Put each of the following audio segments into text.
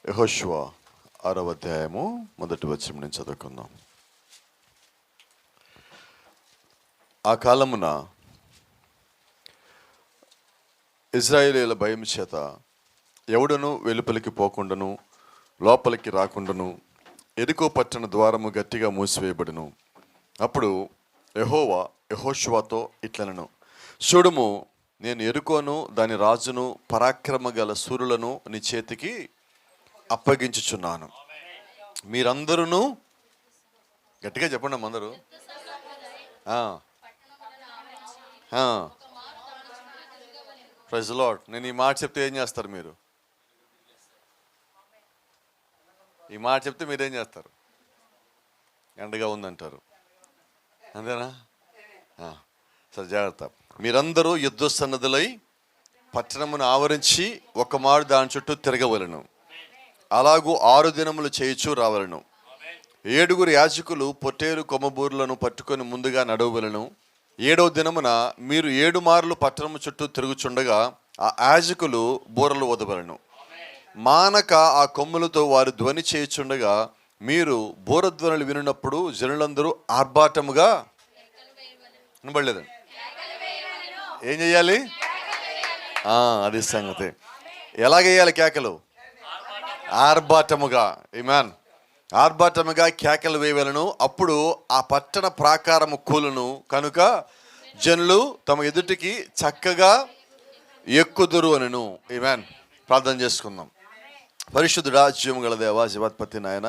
యెహోషువ 6వ అధ్యాయము 1వ వచనం నుంచి చదువుకుందాం. ఆ కాలమున ఇశ్రాయేలీయుల భయం చేత ఎవడును వెలుపలికి పోకుండాను లోపలికి రాకుండాను యెరికో పట్టణ ద్వారము గట్టిగా మూసివేయబడును. అప్పుడు యెహోవా యెహోషువతో ఇట్లనెను, చూడుము, నేను యెరికోను దాని రాజును పరాక్రమ గల శూరులను నీ చేతికి అప్పగించుచున్నాను. మీరందరూ గట్టిగా చెప్పండి అందరూ. Praise the Lord. నేను ఈ మాట చెప్తే ఏం చేస్తారు మీరు? ఈ మాట చెప్తే మీరేం చేస్తారు? ఎండగా ఉందంటారు, అంతేనా? సరే, జాగ్రత్త. మీరందరూ యుద్ధ సన్నద్ధులై పట్టణమును ఆవరించి ఒక మారు దాని చుట్టూ తిరగవలను. అలాగూ 6 దినములు చేయుచూ రావలను. 7 యాజకులు పొట్టేరు కొమ్మబూరులను పట్టుకొని ముందుగా నడవవలను. 7వ దినమున మీరు 7 మార్లు పట్టణము చుట్టూ తిరుగుచుండగా ఆ యాజకులు బూరలు ఊదవలను. మానక ఆ కొమ్ములతో వారు ధ్వని చేయుచుండగా మీరు బూరధ్వనులు వినున్నప్పుడు జనులందరూ ఆర్భాటముగా వినబడలేదండి. ఏం చెయ్యాలి? అది సంగతి. ఎలాగేయాలి కేకలు? ఆర్భాటముగా. ఆమేన్. ఆర్భాటముగా కేకలు వేయవలను. అప్పుడు ఆ పట్టణ ప్రాకారము కూలును కనుక జనులు తమ ఎదుటికి చక్కగా ఎక్కుదురు అనెను. ఆమేన్. ప్రార్థన చేసుకుందాం. పరిశుద్ధుడా, జీవము గల దేవా, జీవాధిపతి నాయన,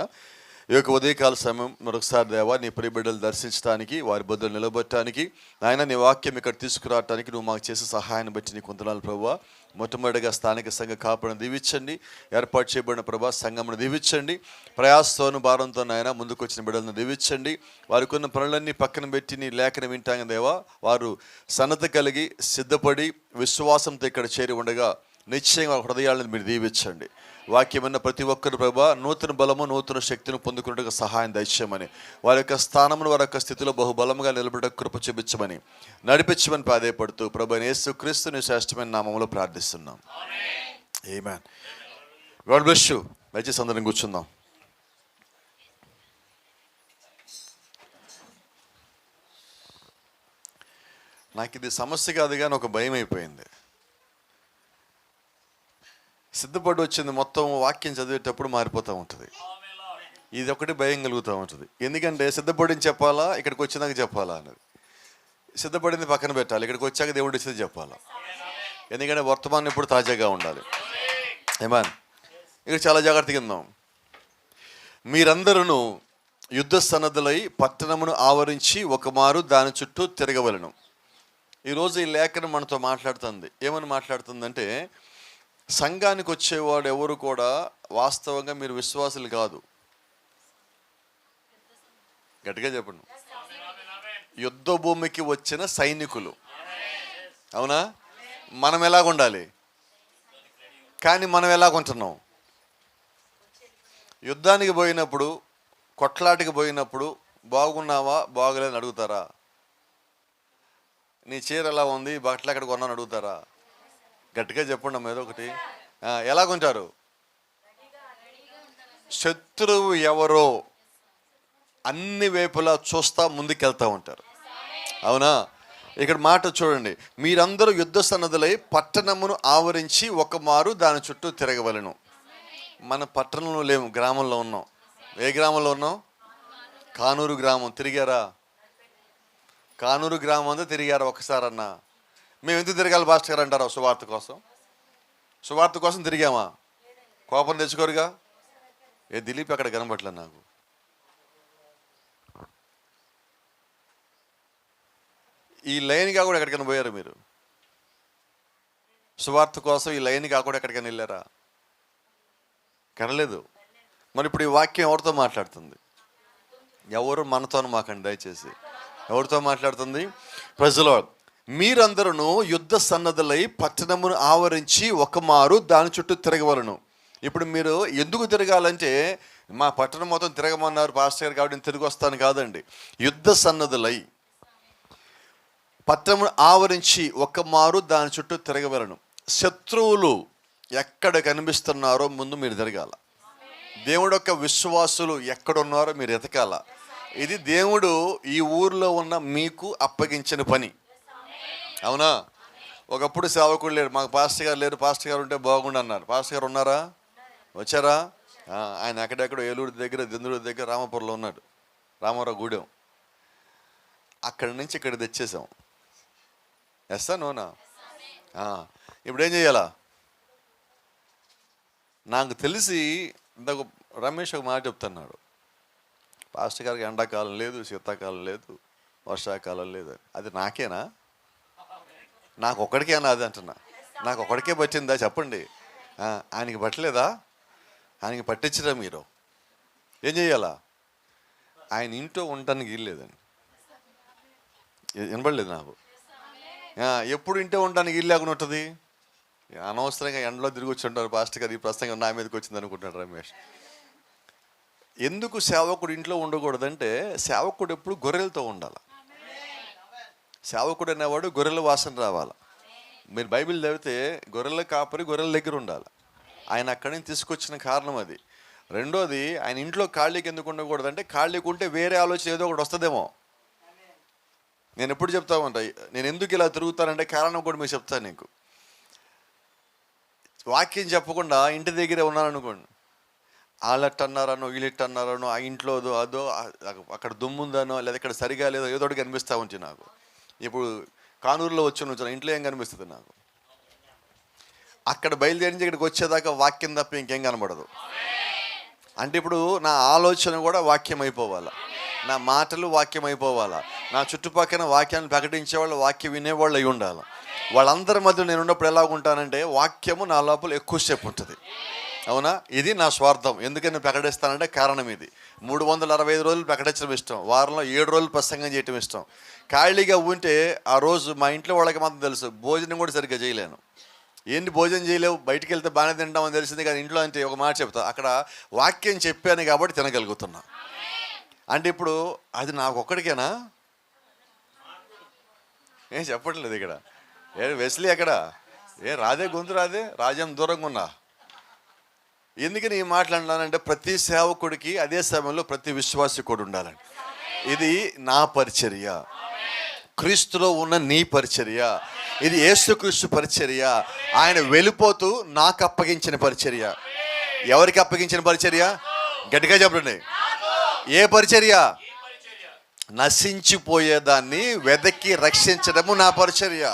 ఈ యొక్క ఉదయకాల సమయం మరొకసారి దేవా నీ ప్రియబిడ్డలు దర్శించడానికి, వారి బదులు నిలబెట్టడానికి, నాయన నీ వాక్యం ఇక్కడ తీసుకురావడానికి నువ్వు మాకు చేసే సహాయాన్ని బట్టి నీకు వందనాలు ప్రభువా. మొట్టమొదటిగా స్థానిక సంఘ కాపులను దీవించండి. ఏర్పాటు చేయబడిన ప్రభా సంఘమును దీవించండి. ప్రయాసతోను భారంతో నాయన ముందుకు వచ్చిన బిడ్డలను దీవించండి. వారికి ఉన్న పనులన్నీ పక్కన పెట్టి నీ లేఖను వింటాం దేవా, వారు సన్నద్ధ కలిగి సిద్ధపడి విశ్వాసంతో ఇక్కడ చేరి ఉండగా నిశ్చయంగా హృదయాలను మీరు దీవించండి. వాక్యమైన ప్రతి ఒక్కరు ప్రభా నూతన బలము నూతన శక్తిని పొందుకున్నట్టుగా సహాయం దయచేయమని, వారి యొక్క స్థానమును వారి యొక్క స్థితిలో బహుబలముగా నిలబడ కృప చూపించమని, నడిపించమని ప్రాధేయపడుతూ ప్రభు యేసుక్రీస్తుని శ్రేష్టమైన నామములో ప్రార్థిస్తున్నాం. ఆమేన్. God bless you. దయచేసి అందరం కూర్చుందాం. నాకు ఇది సమస్య కాదు కానీ ఒక భయం అయిపోయింది. సిద్ధపడి వచ్చింది మొత్తం వాక్యం చదివేటప్పుడు మారిపోతూ ఉంటుంది. ఇది ఒకటి భయం కలుగుతూ ఉంటుంది. ఎందుకంటే సిద్ధపడిని చెప్పాలా, ఇక్కడికి వచ్చినాక చెప్పాలా అన్నది. సిద్ధపడింది పక్కన పెట్టాలి, ఇక్కడికి వచ్చాక దేవుడు ఇచ్చేది చెప్పాలా. ఎందుకంటే వర్తమానం ఎప్పుడు తాజాగా ఉండాలి. ఆమేన్. ఇక్కడ చాలా జాగ్రత్తగా ఉందాం. మీరందరూ యుద్ధ సన్నద్ధులై పట్టణమును ఆవరించి ఒక మారు దాని చుట్టూ తిరగవలను. ఈరోజు ఈ లేఖనం మనతో మాట్లాడుతుంది. ఏమని మాట్లాడుతుందంటే, సంఘానికి వచ్చేవాడు ఎవరు కూడా వాస్తవంగా మీరు విశ్వాసులు కాదు. గట్టిగా చెప్పండి. యుద్ధ భూమికి వచ్చిన సైనికులు. అవునా? మనం ఎలాగుండాలి? కానీ మనం ఎలాగుంటున్నాం? యుద్ధానికి పోయినప్పుడు, కొట్లాటికి పోయినప్పుడు బాగున్నావా బాగలేదని అడుగుతారా? నీ చీర ఎలా ఉంది, బట్టలు ఎక్కడ కొన్నాను అడుగుతారా? గట్టిగా చెప్పండి అమ్మ ఏదో ఒకటి. ఎలాగుంటారు? శత్రువు ఎవరో అన్ని వైపులా చూస్తా ముందుకెళ్తూ ఉంటారు. అవునా? ఇక్కడ మాట చూడండి. మీరందరూ యుద్ధ సన్నద్ధులై పట్టణమును ఆవరించి ఒక మారు దాని చుట్టూ తిరగవలను. మన పట్టణంలో లేము, గ్రామంలో ఉన్నాం. ఏ గ్రామంలో ఉన్నాం? కానూరు గ్రామం. తిరిగారా? కానూరు గ్రామం అంతా తిరిగారా ఒకసారన్నా? మేము ఎందుకు తిరగాలి పాస్టర్ గారు అంటారా? సువార్త కోసం. సువార్త కోసం తిరిగామా? కోపం తెచ్చుకోరుగా. ఏ దిలీప్ అక్కడ కనబట్లే నాకు. ఈ లైన్గా కూడా ఎక్కడికైనా పోయారు మీరు? సువార్త కోసం ఈ లైన్గా కూడా ఎక్కడికైనా వెళ్ళారా? కనలేదు. మరి ఇప్పుడు ఈ వాక్యం ఎవరితో మాట్లాడుతుంది? ఎవరు మనతోనూ మాకండి దయచేసి. ఎవరితో మాట్లాడుతుంది? Praise the Lord. మీరందరూ యుద్ధ సన్నద్ధులై పట్టణమును ఆవరించి ఒక మారు దాని చుట్టూ తిరగవలను. ఇప్పుడు మీరు ఎందుకు తిరగాలంటే, మా పట్టణం మొత్తం తిరగమన్నారు పాస్టర్ గారు కాబట్టి నేను తిరిగి వస్తాను కాదండి. యుద్ధ సన్నద్ధులై పట్టణమును ఆవరించి ఒక్క మారు దాని చుట్టూ తిరగవలను. శత్రువులు ఎక్కడ కనిపిస్తున్నారో ముందు మీరు తిరగాల. దేవుడు యొక్క విశ్వాసులు ఎక్కడున్నారో మీరు ఎతకాల. ఇది దేవుడు ఈ ఊర్లో ఉన్న మీకు అప్పగించిన పని. అవునా? ఒకప్పుడు సేవకుడు లేరు, మాకు పాస్టర్ గారు లేరు, పాస్టర్ గారు ఉంటే బాగుండు అన్నారు. పాస్టర్ గారు ఉన్నారా? వచ్చారా? ఆయన అక్కడెక్కడో ఏలూరు దగ్గర, దిందుడు దగ్గర, రామపురంలో ఉన్నాడు, రామారావు గూడెం. అక్కడి నుంచి ఇక్కడ తెచ్చేసాం. ఎస్సా నోనా? ఇప్పుడు ఏం చేయాలా? నాకు తెలిసి ఇందాక రమేష్ ఒక మాట చెప్తున్నాడు, పాస్టర్ గారికి ఎండాకాలం లేదు, శీతాకాలం లేదు, వర్షాకాలం లేదు. అది నాకేనా? నాకు ఒక్కడికేనా అది అంటున్నా? నాకు ఒక్కడికే పట్టిందా చెప్పండి? ఆయనకి పట్టలేదా? ఆయనకి పట్టించరా మీరు? ఏం చేయాలా? ఆయన ఇంట్లో ఉండటానికి ఇల్లేదండి. వినపడలేదు నాకు. ఎప్పుడు ఇంట్లో ఉండటానికి ఇల్లు లేకుండా ఉంటుంది? అనవసరంగా ఎండలో తిరిగి వచ్చి ఉంటారు పాస్టర్ గారు, ఈ ప్రసంగం నా మీదకి వచ్చింది అనుకుంటున్నాడు రమేష్. ఎందుకు సేవకుడు ఇంట్లో ఉండకూడదంటే, సేవకుడు ఎప్పుడు గొర్రెలతో ఉండాలి. సేవకుడు అనేవాడు గొర్రెల వాసన రావాలి. మీరు బైబిల్ చదివితే గొర్రెల కాపరి గొర్రెల దగ్గర ఉండాలి. ఆయన అక్కడి నుంచి తీసుకొచ్చిన కారణం అది. రెండోది, ఆయన ఇంట్లో ఖాళీకి ఎందుకు ఉండకూడదంటే, ఖాళీకి ఉంటే వేరే ఆలోచన ఏదో ఒకటి వస్తుందేమో. నేను ఎప్పుడు చెప్తా ఉంటా, నేను ఎందుకు ఇలా తిరుగుతానంటే కారణం కూడా మీకు చెప్తాను. నీకు వాక్యం చెప్పకుండా ఇంటి దగ్గరే ఉన్నాను అనుకోండి, వాళ్ళట్టు అన్నారనో వీళ్ళట్టు అన్నారనో, ఆ ఇంట్లో అదో అక్కడ దుమ్ముందనో లేదా ఇక్కడ సరిగా లేదో ఏదో ఒకటి కనిపిస్తూ ఉంటుంది నాకు. ఇప్పుడు కానూరులో వచ్చి ఇంట్లో ఏం కనిపిస్తుంది నాకు? అక్కడ బయలుదేరించి ఇక్కడికి వచ్చేదాకా వాక్యం తప్ప ఇంకేం కనబడదు. అంటే ఇప్పుడు నా ఆలోచన కూడా వాక్యం అయిపోవాలా, నా మాటలు వాక్యం అయిపోవాలా, నా చుట్టుపక్కల వాక్యాన్ని ప్రకటించేవాళ్ళు, వాక్యం వినేవాళ్ళు అయి ఉండాలి. వాళ్ళందరి మధ్య నేను ఉన్నప్పుడు ఎలా ఉంటానంటే, వాక్యము నా లోపల ఎక్కువసేపు ఉంటుంది. అవునా? ఇది నా స్వార్థం. ఎందుకని ప్రకటిస్తానంటే కారణం ఇది. 365 రోజులు ప్రకటించడం ఇష్టం, వారంలో 7 రోజులు ప్రసంగం చేయటం ఇష్టం. ఖాళీగా ఉంటే ఆ రోజు మా ఇంట్లో వాళ్ళకి మాత్రం తెలుసు, భోజనం కూడా సరిగ్గా చేయలేను. ఏంటి భోజనం చేయలేవు? బయటికి వెళ్తే బాగానే తింటామని తెలిసింది, కానీ ఇంట్లో అంటే ఒక మాట చెప్తా, అక్కడ వాక్యం చెప్పాను కాబట్టి తినగలుగుతున్నా. అంటే ఇప్పుడు అది నాకు ఒక్కడికేనా? ఏం చెప్పట్లేదు ఇక్కడ. వెస్లీ ఎక్కడ? రాదే గొంతు రాదే, రాజ్యం దూరంగా ఉన్నా. ఎందుకని ఈ మాట్లాడినానంటే, ప్రతి సేవకుడికి అదే సమయంలో ప్రతి విశ్వాసి కూడా ఉండాలండి. ఇది నా పరిచర్య, క్రీస్తులో ఉన్న నీ పరిచర్య, ఇది యేసుక్రీస్తు పరిచర్య. ఆయన వెళ్ళిపోతూ నాకు అప్పగించిన పరిచర్య. ఎవరికి అప్పగించిన పరిచర్య? గట్టిగా చెప్పండి. ఏ పరిచర్య? నశించిపోయేదాన్ని వెదకి రక్షించడము నా పరిచర్య.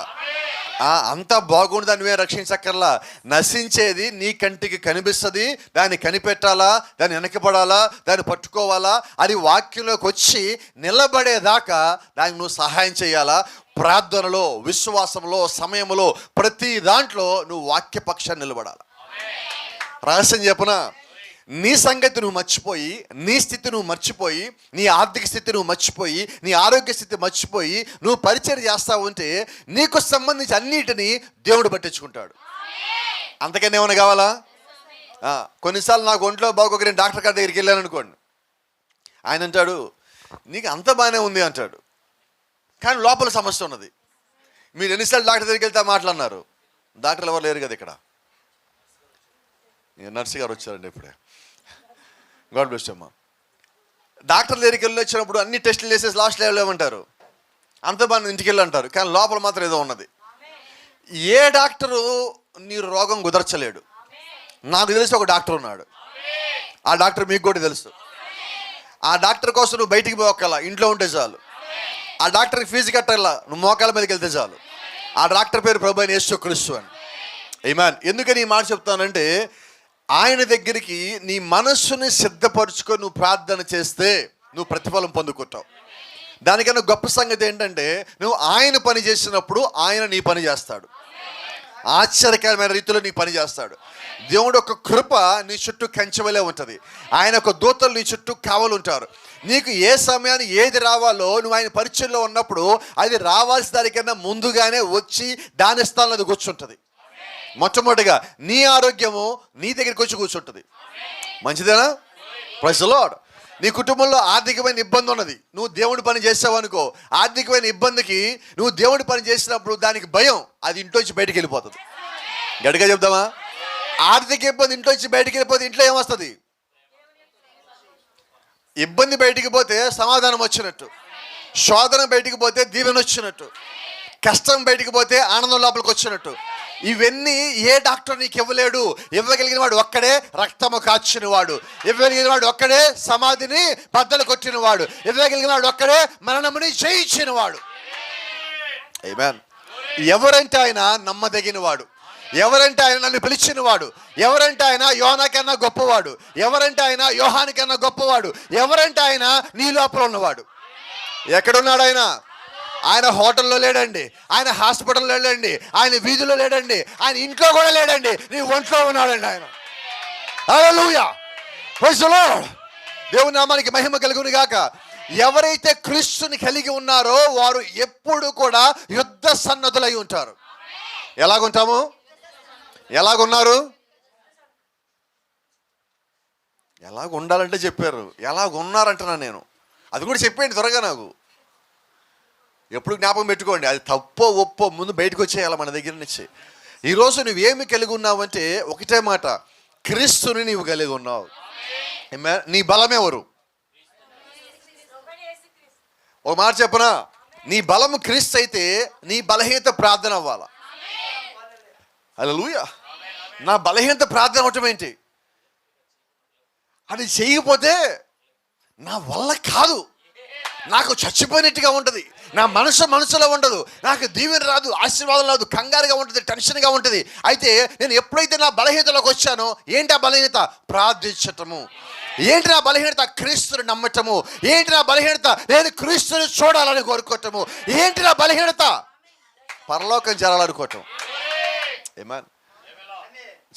అంతా బాగుంది, దాన్ని రక్షించక్కర్లా. నశించేది నీ కంటికి కనిపిస్తుంది, దాన్ని కనిపెట్టాలా, దాన్ని వెనకబడాలా, దాన్ని పట్టుకోవాలా, అది వాక్యంలోకి వచ్చి నిలబడేదాకా దానికి నువ్వు సహాయం చేయాలా. ప్రార్థనలో, విశ్వాసంలో, సమయంలో, ప్రతి దాంట్లో నువ్వు వాక్యపక్షాన్ని నిలబడాలి. రహస్యం చెప్పనా? నీ సంగతి నువ్వు మర్చిపోయి, నీ స్థితి నువ్వు మర్చిపోయి, నీ ఆర్థిక స్థితి నువ్వు మర్చిపోయి, నీ ఆరోగ్య స్థితి మర్చిపోయి నువ్వు పరిచయం చేస్తా ఉంటే నీకు సంబంధించి అన్నిటినీ దేవుడు పట్టించుకుంటాడు. అంతకన్నా ఏమైనా కావాలా? కొన్నిసార్లు నాకు ఒంట్లో బాగోక నేను డాక్టర్ గారి దగ్గరికి వెళ్ళాను అనుకోండి, ఆయన అంటాడు నీకు అంత బాగానే ఉంది అంటాడు, కానీ లోపల సమస్య ఉన్నది. మీరు ఎన్నిసార్లు డాక్టర్ దగ్గరికి వెళ్తే మాట్లాడినారు? డాక్టర్లు ఎవరు లేరు కదా ఇక్కడ. నర్సు గారు వచ్చారండి ఇప్పుడే, గాడ్ బ్లెస్ అమ్మా. డాక్టర్ దగ్గరికి వెళ్ళి వచ్చినప్పుడు అన్ని టెస్టులు చేసేసి లాస్ట్లో వెళ్ళమంటారు, అంత బాగా ఇంటికి వెళ్ళి అంటారు, కానీ లోపల మాత్రం ఏదో ఉన్నది. ఏ డాక్టరు నీ రోగం కుదర్చలేడు. నాకు తెలిసి ఒక డాక్టర్ ఉన్నాడు, ఆ డాక్టర్ మీకు కూడా తెలుసు. ఆ డాక్టర్ కోసం నువ్వు బయటికి పోకల్లా, ఇంట్లో ఉంటే చాలు. ఆ డాక్టర్కి ఫీజు కట్టాలా, నువ్వు మోకాల మీదకి వెళ్తే చాలు. ఆ డాక్టర్ పేరు ప్రభువైన యేసుక్రీస్తు అని. ఆమేన్. ఎందుకని ఈ మాట చెప్తానంటే, ఆయన దగ్గరికి నీ మనస్సుని సిద్ధపరచుకొని నువ్వు ప్రార్థన చేస్తే నువ్వు ప్రతిఫలం పొందుకుంటావు. దానికన్నా గొప్ప సంగతి ఏంటంటే, నువ్వు ఆయన పని చేసినప్పుడు ఆయన నీ పని చేస్తాడు. ఆశ్చర్యకరమైన రీతిలో నీ పని చేస్తాడు. దేవుడు ఒక కృప నీ చుట్టూ కంచెవలే ఉంటుంది. ఆయన ఒక దూతలు నీ చుట్టూ కావలు ఉంటారు. నీకు ఏ సమయాన్ని ఏది రావాలో నువ్వు ఆయన పరిచయంలో ఉన్నప్పుడు అది రావాల్సిన దానికన్నా ముందుగానే వచ్చి దాని స్థానంలో అది కూర్చుంటుంది. మొట్టమొదటిగా నీ ఆరోగ్యము నీ దగ్గరికి వచ్చి కూర్చుంటుంది. మంచిదేనా? Praise the Lord. నీ కుటుంబంలో ఆర్థికమైన ఇబ్బంది ఉన్నది, నువ్వు దేవుడి పని చేసావు అనుకో, ఆర్థికమైన ఇబ్బందికి నువ్వు దేవుడి పని చేసినప్పుడు దానికి భయం, అది ఇంట్లోంచి బయటికి వెళ్ళిపోతుంది. గట్టిగా చెప్దామా? ఆర్థిక ఇబ్బంది ఇంట్లోంచి బయటికి వెళ్ళిపోతే ఇంట్లో ఏమొస్తుంది? ఇబ్బంది బయటికి పోతే సమాధానం వచ్చినట్టు, శోధన బయటికి పోతే దీవెన వచ్చినట్టు, కష్టం బయటికి పోతే ఆనందం లోపలికి వచ్చినట్టు. ఇవన్నీ ఏ డాక్టర్ నీకు ఇవ్వలేడు. ఇవ్వగలిగిన వాడు ఒక్కడే రక్తము కాచిన వాడు, ఇవ్వగలిగిన వాడు ఒక్కడే సమాధిని బద్దలు కొట్టిన వాడు, ఇవ్వగలిగిన వాడు ఒక్కడే మరణముని జయించిన వాడు. ఆమేన్. ఎవరంటే ఆయన నమ్మదగిన వాడు, ఎవరంటే ఆయన నన్ను పిలిచిన వాడు, ఎవరంటే ఆయన యోనా కన్నా గొప్పవాడు, ఎవరంటే ఆయన యోహాని కన్నా గొప్పవాడు, ఎవరంటే ఆయన నీ లోపల ఉన్నవాడు. ఎక్కడున్నాడు ఆయన? ఆయన హోటల్లో లేడండి, ఆయన హాస్పిటల్లో లేడండి, ఆయన వీధిలో లేడండి, ఆయన ఇంట్లో కూడా లేడండి, నీ ఒంట్లో ఉన్నాడండి ఆయన. హల్లెలూయా, ప్రైజ్ ది లార్డ్. దేవుని నామానికి మహిమ కలుగును గాక. ఎవరైతే క్రీస్తుని కలిగి ఉన్నారో వారు ఎప్పుడు కూడా యుద్ధ సన్నద్ధులై ఉంటారు. ఎలాగుంటాము? ఎలాగున్నారు? ఎలాగ ఉండాలంటే చెప్పారు, ఎలాగ ఉన్నారంటున్నా నేను. అది కూడా చెప్పేయండి త్వరగా. నాకు ఎప్పుడు జ్ఞాపకం పెట్టుకోండి, అది తప్పో ఒప్పో ముందు బయటకు వచ్చేయాలి మన దగ్గర నుంచి. ఈరోజు నువ్వేమి కలిగి ఉన్నావు అంటే ఒకటే మాట, క్రీస్తుని నీవు కలిగి ఉన్నావు. నీ బలం ఎవరు? ఒక మాట చెప్పనా, నీ బలము క్రీస్తు అయితే నీ బలహీనత ప్రార్థన అవ్వాలా. హల్లెలూయా. నా బలహీనత ప్రార్థన అవటం ఏంటి? అది చేయకపోతే నా వల్ల కాదు, నాకు చచ్చిపోయినట్టుగా ఉంటుంది, నా మనసులో ఉండదు, నాకు దీవెన రాదు, ఆశీర్వాదం రాదు, కంగారుగా ఉంటుంది, టెన్షన్గా ఉంటుంది. అయితే నేను ఎప్పుడైతే నా బలహీనతలోకి వచ్చానో, ఏంటి ఆ బలహీనత? ప్రార్థించటము. ఏంటి నా బలహీనత? క్రీస్తుని నమ్మటము. ఏంటి నా బలహీనత? నేను క్రీస్తుని చూడాలని కోరుకోవటము. ఏంటి నా బలహీనత? పరలోకం చేరాలనుకోవటం. ఆమేన్.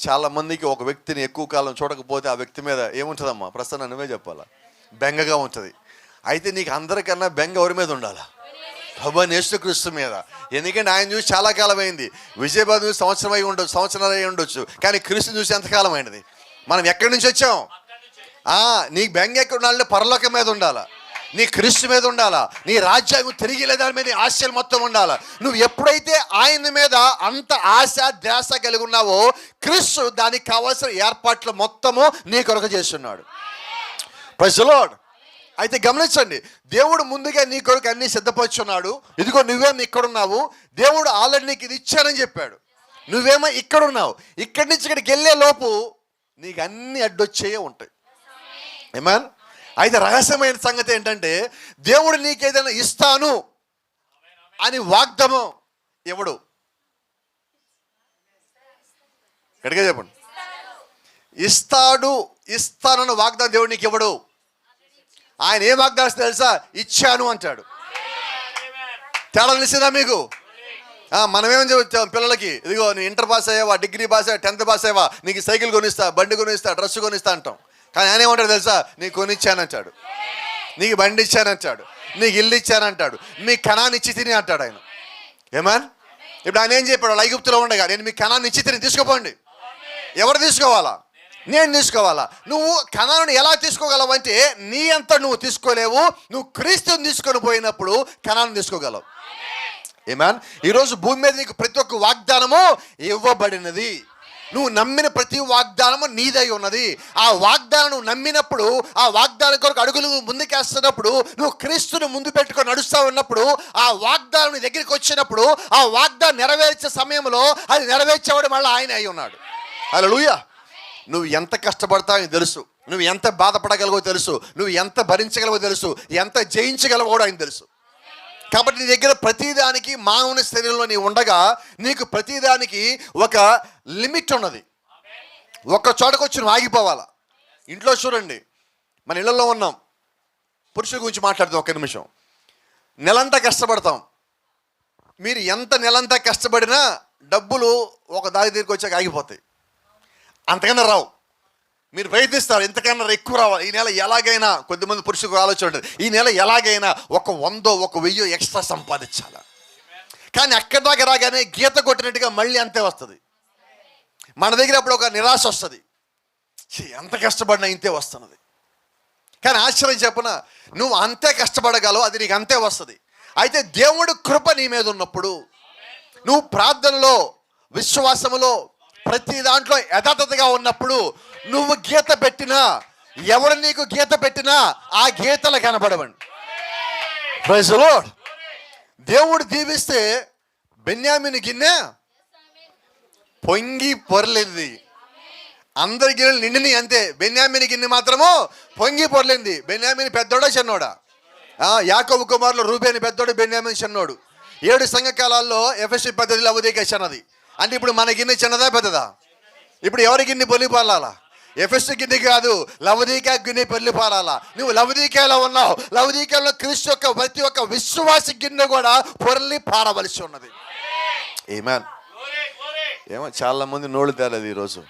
చాలా మందికి ఒక వ్యక్తిని ఎక్కువ కాలం చూడకపోతే ఆ వ్యక్తి మీద ఏముంటుందమ్మా? ప్రస్తుతం నువ్వే చెప్పాలా, బెంగగా ఉంటుంది. అయితే నీకు అందరికన్నా బెంగ ఎవరి మీద ఉండాలా? ప్రభువైన యేసుక్రీస్తు మీద. ఎందుకంటే ఆయన చూసి చాలా కాలం అయింది. విజయబాబు చూసి సంవత్సరం అయి ఉండొచ్చు, కానీ క్రీస్తుని చూసి ఎంతకాలం అయినది? మనం ఎక్కడి నుంచి వచ్చాం? నీకు బెంగ ఎక్కడ ఉండాలంటే పరలోకం మీద ఉండాలా, నీ క్రీస్తు మీద ఉండాలా, నీ రాజ్యాంగం తిరిగి దాని మీద ఆశలు మొత్తం ఉండాలా. నువ్వు ఎప్పుడైతే ఆయన మీద అంత ఆశ ధ్యాస కలిగి ఉన్నావో, క్రీస్తు దానికి కావాల్సిన ఏర్పాట్లు మొత్తము నీ కొరకు చేస్తున్నాడు. Praise the Lord. అయితే గమనించండి, దేవుడు ముందుగా నీ కొరకు అన్ని సిద్ధపరుచున్నాడు. ఇదిగో నువ్వేమో ఇక్కడున్నావు, దేవుడు ఆల్రెడీ నీకు ఇది ఇచ్చానని చెప్పాడు. నువ్వేమో ఇక్కడున్నావు, ఇక్కడి నుంచి ఇక్కడికి వెళ్ళే లోపు నీకు అన్ని అడ్డొచ్చేయే ఉంటాయి. ఆమేన్. అయితే రహస్యమైన సంగతి ఏంటంటే, దేవుడు నీకేదైనా ఇస్తాను అని వాగ్దానం ఎవడు? గట్టిగా చెప్పండి. ఇస్తానన్న వాగ్దానం దేవుడు నీకు ఇవ్వడు. ఆయన ఏం వాగ్దానం తెలుసా? ఇచ్చాను అంటాడు. తేడా తెలిసిందా మీకు? మనమేమని చెప్తాం పిల్లలకి, ఇదిగో నువ్వు ఇంటర్ పాస్ అయ్యావా, డిగ్రీ పాస్ అయ్యా, 10th పాస్ అయ్యావా, నీకు సైకిల్ కొనిస్తా, బండి కొనిస్తా, డ్రెస్ కొనిస్తా అంటాం. కానీ ఆయన ఏమంటాడు తెలుసా? నీకు కొనిచ్చానంటాడు, నీకు బండి ఇచ్చానంటాడు, నీకు ఇల్లు ఇచ్చానంటాడు, మీ కణాన్ని ఇచ్చి తిని అంటాడు ఆయన. ఏమన్. ఇప్పుడు ఆయన ఏం చెప్పాడు? ఐగుప్తులో ఉండగా నేను మీ కణాన్ని ఇచ్చి తిని తీసుకోపోండి. ఎవరు తీసుకోవాలా? నేను తీసుకోవాలా? నువ్వు కణాలను ఎలా తీసుకోగలవు అంటే, నీ అంతా నువ్వు తీసుకోలేవు, నువ్వు క్రీస్తుని తీసుకొని పోయినప్పుడు కణాలను తీసుకోగలవు. ఆమేన్. ఈరోజు భూమి మీద నీకు ప్రతి ఒక్క వాగ్దానము ఇవ్వబడినది. నువ్వు నమ్మిన ప్రతి వాగ్దానము నీదై ఉన్నది. ఆ వాగ్దానం నువ్వు నమ్మినప్పుడు, ఆ వాగ్దానం కొరకు అడుగులు ముందుకేస్తున్నప్పుడు, నువ్వు క్రీస్తుని ముందు పెట్టుకొని నడుస్తూ ఉన్నప్పుడు, ఆ వాగ్దానం నీ దగ్గరికి వచ్చినప్పుడు, ఆ వాగ్దానం నెరవేర్చే సమయంలో అది నెరవేర్చేవాడు మళ్ళీ ఆయన అయి ఉన్నాడు. హల్లెలూయా. నువ్వు ఎంత కష్టపడతావో తెలుసు, నువ్వు ఎంత బాధపడగలవో తెలుసు, నువ్వు ఎంత భరించగలవో తెలుసు, ఎంత జయించగలవో కూడా ఆయన తెలుసు. కాబట్టి నీ దగ్గర ప్రతిదానికి మానవుని శరీరంలో నీ ఉండగా నీకు ప్రతిదానికి ఒక లిమిట్ ఉన్నది. ఒక్క చోటకు వచ్చి నువ్వు ఆగిపోవాలా. ఇంట్లో చూడండి, మన ఇళ్లలో ఉన్నాం, పురుషుల గురించి మాట్లాడుతాం ఒక్క నిమిషం. నెలంతా కష్టపడతాం. మీరు ఎంత నెలంతా కష్టపడినా డబ్బులు ఒక దారి దగ్గరికి వచ్చాక ఆగిపోతాయి, అంతకన్నా రావు. మీరు ప్రయత్నిస్తారు, ఇంతకన్నా ఎక్కువ రావాలి, ఈ నెల ఎలాగైనా. కొద్దిమంది పురుషులకు ఆలోచన ఉంటుంది, ఈ నెల ఎలాగైనా ఒక 100, 1000 ఎక్స్ట్రా సంపాదించాలి. కానీ అక్కడి దాకా రాగానే గీత కొట్టినట్టుగా మళ్ళీ అంతే వస్తుంది. మన దగ్గర అప్పుడు ఒక నిరాశ వస్తుంది, ఎంత కష్టపడినా ఇంతే వస్తున్నది. కానీ ఆశ్చర్యం చెప్పనా, నువ్వు అంతే కష్టపడగలవు, అది నీకు అంతే వస్తుంది. అయితే దేవుడు కృప నీ మీద ఉన్నప్పుడు, నువ్వు ప్రార్థనలో, విశ్వాసములో, ప్రతి దాంట్లో యథార్థతగా ఉన్నప్పుడు, నువ్వు గీత పెట్టినా, ఎవరు నీకు గీత పెట్టినా ఆ గీతలు కనబడవండి. Praise the lord. దేవుడు దీవిస్తే బెన్యామీను గిన్నె పొంగి పొరలేంది. అందరి గిన్నెలు నిండిని అంతే, బెన్యామీను గిన్నె మాత్రము పొంగి పొరలేంది. బెన్యామీను పెద్దోడా చిన్నోడా? యాకోబు కుమారులు రూబేను పెద్దోడు, బెన్యామీను చిన్నోడు. 7 సంఘకాలాల్లో ఎఫెసీ పద్ధతిలో అవధీక చిన్నది. అంటే ఇప్పుడు మన గిన్నె చిన్నదా పెద్దదా? ఇప్పుడు ఎవరి గిన్నె పొలి పాలాలా? ఎఫెసు గిన్నె కాదు, లవదీకా గిన్నె పొల్లి పాలాలా. నువ్వు లవదీకాలో ఉన్నావు. లవదీకాలో క్రీస్తు యొక్క ప్రతి ఒక్క విశ్వాసి గిన్నె కూడా పొరలి పారవలసి ఉన్నది. ఆమేన్. ఏమో చాలా మంది నోళ్ళు తేలేదు ఈరోజు,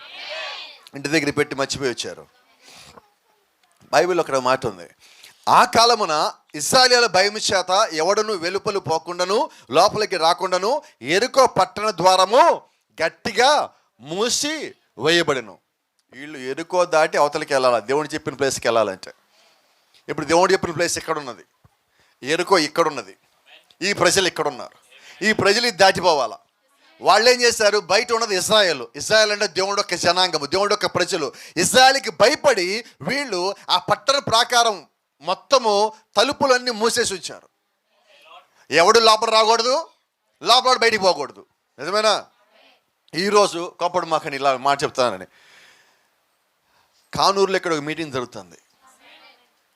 ఇంటి దగ్గర పెట్టి మర్చిపోయి వచ్చారు. బైబిల్లో అక్కడ మాట ఉంది, ఆ కాలమున ఇశ్రాయేలీయుల భయము చేత ఎవడను వెలుపలు పోకుండాను లోపలికి రాకుండాను యెరికో పట్టణ ద్వారము గట్టిగా మూసి వేయబడెను. వీళ్ళు యెరికో దాటి అవతలికి వెళ్ళాలి, దేవుడు చెప్పిన ప్లేస్కి వెళ్ళాలంటే. ఇప్పుడు దేవుడు చెప్పిన ప్లేస్ ఇక్కడ ఉన్నది, యెరికో ఇక్కడ ఉన్నది, ఈ ప్రజలు ఇక్కడ ఉన్నారు. ఈ ప్రజలు ఇది దాటిపోవాలా. వాళ్ళు ఏం చేశారు? బయట ఉన్నది ఇశ్రాయేలు. ఇశ్రాయేల్ అంటే దేవుడు యొక్క జనాంగము, దేవుడు యొక్క ప్రజలు. ఇశ్రాయేల్కి భయపడి వీళ్ళు ఆ పట్టణ ప్రాకారం మొత్తము తలుపులన్నీ మూసేసి ఉంచారు. ఎవడు లోపల రాకూడదు, లోపల బయటికి పోకూడదు. నిజమేనా? ఈరోజు కోపడు మాకని ఇలా మాట చెప్తానని, కానూరులో ఇక్కడ ఒక మీటింగ్ జరుగుతుంది.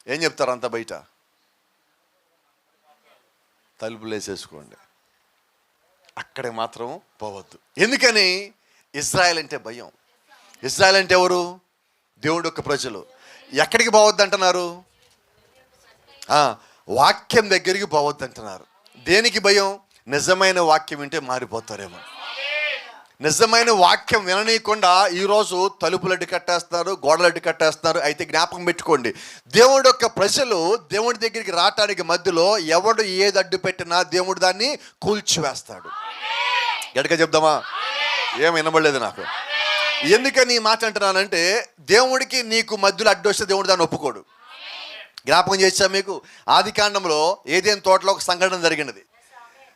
ఏం చెప్తారు అంతా బయట? తలుపులు వేసేసుకోండి, అక్కడికి మాత్రం పోవద్దు. ఎందుకని? ఇజ్రాయెల్ అంటే భయం. ఇజ్రాయెల్ అంటే ఎవరు? దేవుడు యొక్క ప్రజలు. ఎక్కడికి పోవద్దు అంటున్నారు? వాక్యం దగ్గరికి పోవద్దు అంటున్నారు. దేనికి భయం? నిజమైన వాక్యం వింటే మారిపోతారేమో. నిజమైన వాక్యం విననీయకుండా ఈరోజు తలుపులు అడ్డు కట్టేస్తున్నారు, గోడలు అడ్డు కట్టేస్తున్నారు. అయితే జ్ఞాపకం పెట్టుకోండి, దేవుడి యొక్క ప్రజలు దేవుడి దగ్గరికి రావటానికి మధ్యలో ఎవడు ఏది అడ్డు పెట్టినా దేవుడు దాన్ని కూల్చివేస్తాడు. గట్టిగా చెప్దామా? ఏం వినబడలేదు నాకు. ఎందుకని ఈ మాట అంటున్నానంటే, దేవుడికి నీకు మధ్యలో అడ్డు వస్తే దేవుడు దాన్ని ఒప్పుకోడు. జ్ఞాపకం చేశా మీకు, ఆది కాండంలో ఏదైనా తోటలో ఒక సంఘటన జరిగినది.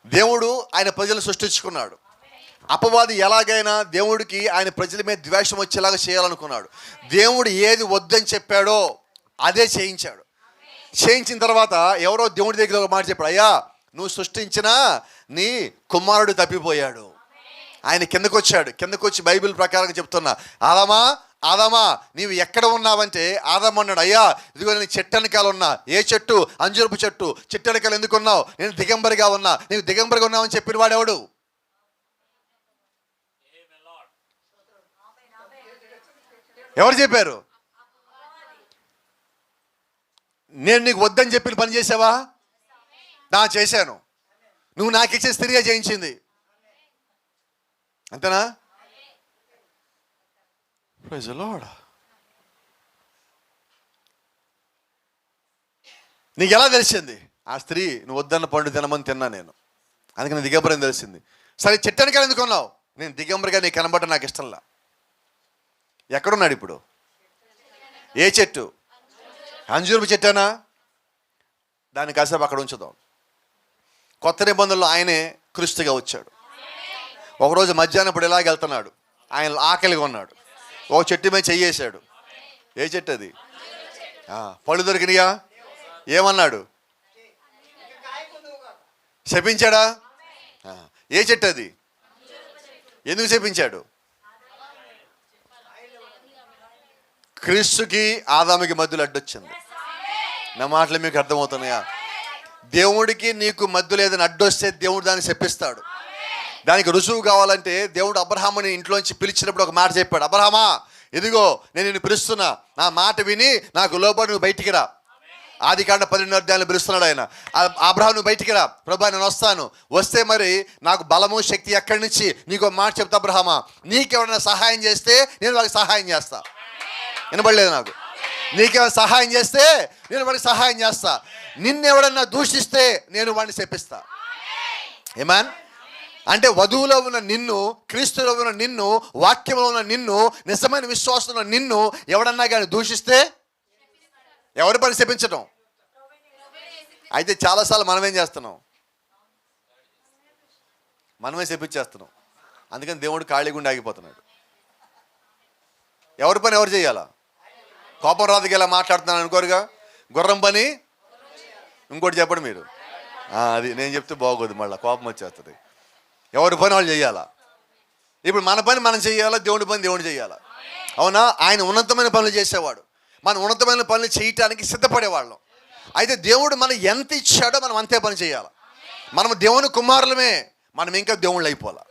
దేవుడు ఆయన ప్రజలు సృష్టించుకున్నాడు. అపవాది ఎలాగైనా దేవుడికి ఆయన ప్రజల మీద ద్వేషం వచ్చేలాగా చేయాలనుకున్నాడు. దేవుడు ఏది వద్దని చెప్పాడో అదే చేయించాడు. చేయించిన తర్వాత ఎవరో దేవుడి దగ్గర ఒక మాట చెప్పాడు, అయ్యా నువ్వు సృష్టించిన నీ కుమారుడు తప్పిపోయాడు. ఆయన కిందకు వచ్చాడు. కిందకు వచ్చి బైబిల్ ప్రకారంగా చెప్తున్నా, ఆదామా ఆదామా నీవు ఎక్కడ ఉన్నావంటే, ఆదాము అన్నాడు, అయ్యా ఇదిగో నేను చెట్టు వెనకాల ఉన్నా. ఏ చెట్టు? అంజూరపు చెట్టు. చెట్టు వెనకాల ఎందుకు ఉన్నావు? నేను దిగంబరిగా ఉన్నా. నీవు దిగంబరిగా ఉన్నావని చెప్పిన వాడెవడు? ఎవరు చెప్పారు? నేను నీకు వద్దని చెప్పిన పని చేసావా? నా చేశాను. నువ్వు నాకు ఇచ్చే స్త్రీగా చేయించింది, అంతేనా? Praise the Lord. నీకు ఎలా తెలిసింది? ఆ స్త్రీ నువ్వు వద్దన్న పండు తినమని తిన్నా నేను, అందుకని దిగంబరని తెలిసింది. సరే చెట్టు ఎందుకు ఉన్నావు? నేను దిగంబరిగా నీకు కనబడటం నాకు ఇష్టంలా. ఎక్కడున్నాడు ఇప్పుడు? ఏ చెట్టు? అంజూరపు చెట్టేనా? దాన్ని కాసేపు అక్కడ ఉంచుదాం. కొత్త నిబంధనలో ఆయనే క్రీస్తుగా వచ్చాడు. ఒకరోజు మధ్యాహ్నం ఇప్పుడు ఇలాగ వెళ్తున్నాడు, ఆయన ఆకలిగా ఉన్నాడు. ఒక చెట్టు మీద చెయ్యేశాడు. ఏ చెట్టు అది? పళ్ళు దొరికినాయా? ఏమన్నాడు? శపించాడా? ఏ చెట్టు అది? ఎందుకు శపించాడు? క్రీస్తుకి ఆదాముకి మధ్యలో అడ్డొచ్చింది. నా మాటలు మీకు అర్థమవుతున్నాయా? దేవుడికి నీకు మధ్యలో ఏదైనా అడ్డొస్తే దేవుడు దాన్ని శపిస్తాడు. దానికి రుజువు కావాలంటే దేవుడు అబ్రహాముని ఇంట్లోంచి పిలిచినప్పుడు ఒక మాట చెప్పాడు, అబ్రహామా ఇదిగో నేను నిన్ను పిలుస్తున్నా, నా మాట విని నాకు లోబడి నువ్వు బయటికి రా. ఆదికాండ 12వ అధ్యాయంలో పిలుస్తున్నాడు ఆయన. అబ్రహాము నువ్వు బయటికి రా. ప్రభా నేను వస్తాను. వస్తే మరి నాకు బలము శక్తి ఎక్కడి నుంచి? నీకు మాట చెప్తా అబ్రహామా, నీకెవరైనా సహాయం చేస్తే నేను వాళ్ళకి సహాయం చేస్తా. వినబడలేదు నాకు? నీకేమైనా సహాయం చేస్తే నేను వాడికి సహాయం చేస్తా. నిన్నెవడన్నా దూషిస్తే నేను వాడిని శపిస్తా. ఆమేన్. అంటే వధువులో ఉన్న నిన్ను, క్రీస్తులో ఉన్న నిన్ను, వాక్యంలో ఉన్న నిన్ను, నిజమైన విశ్వాసంలో నిన్ను ఎవడన్నా కానీ దూషిస్తే ఎవరి పని శపించటం. అయితే చాలాసార్లు మనమేం చేస్తున్నాం, మనమే శపించేస్తున్నాం. అందుకని దేవుడు ఖాళీగుండి ఆగిపోతున్నాడు. ఎవరి పని ఎవరు చేయాలా? కోపం రాదుగా ఇలా మాట్లాడుతున్నాను అనుకోరుగా, గుర్రం పని ఇంకోటి చెప్పండి మీరు. అది నేను చెప్తే బాగోదు, మళ్ళీ కోపం వచ్చేస్తుంది. ఎవరి పని వాళ్ళు చేయాలా. ఇప్పుడు మన పని మనం చేయాలా, దేవుడి పని దేవుడు చేయాలా. అవునా? ఆయన ఉన్నతమైన పనులు చేసేవాడు, మనం ఉన్నతమైన పనులు చేయటానికి సిద్ధపడేవాళ్ళం. అయితే దేవుడు మనం ఎంత ఇచ్చాడో మనం అంతే పని చేయాలి. మనం దేవుని కుమారులమే, మనం ఇంకా దేవుళ్ళు అయిపోవాలి.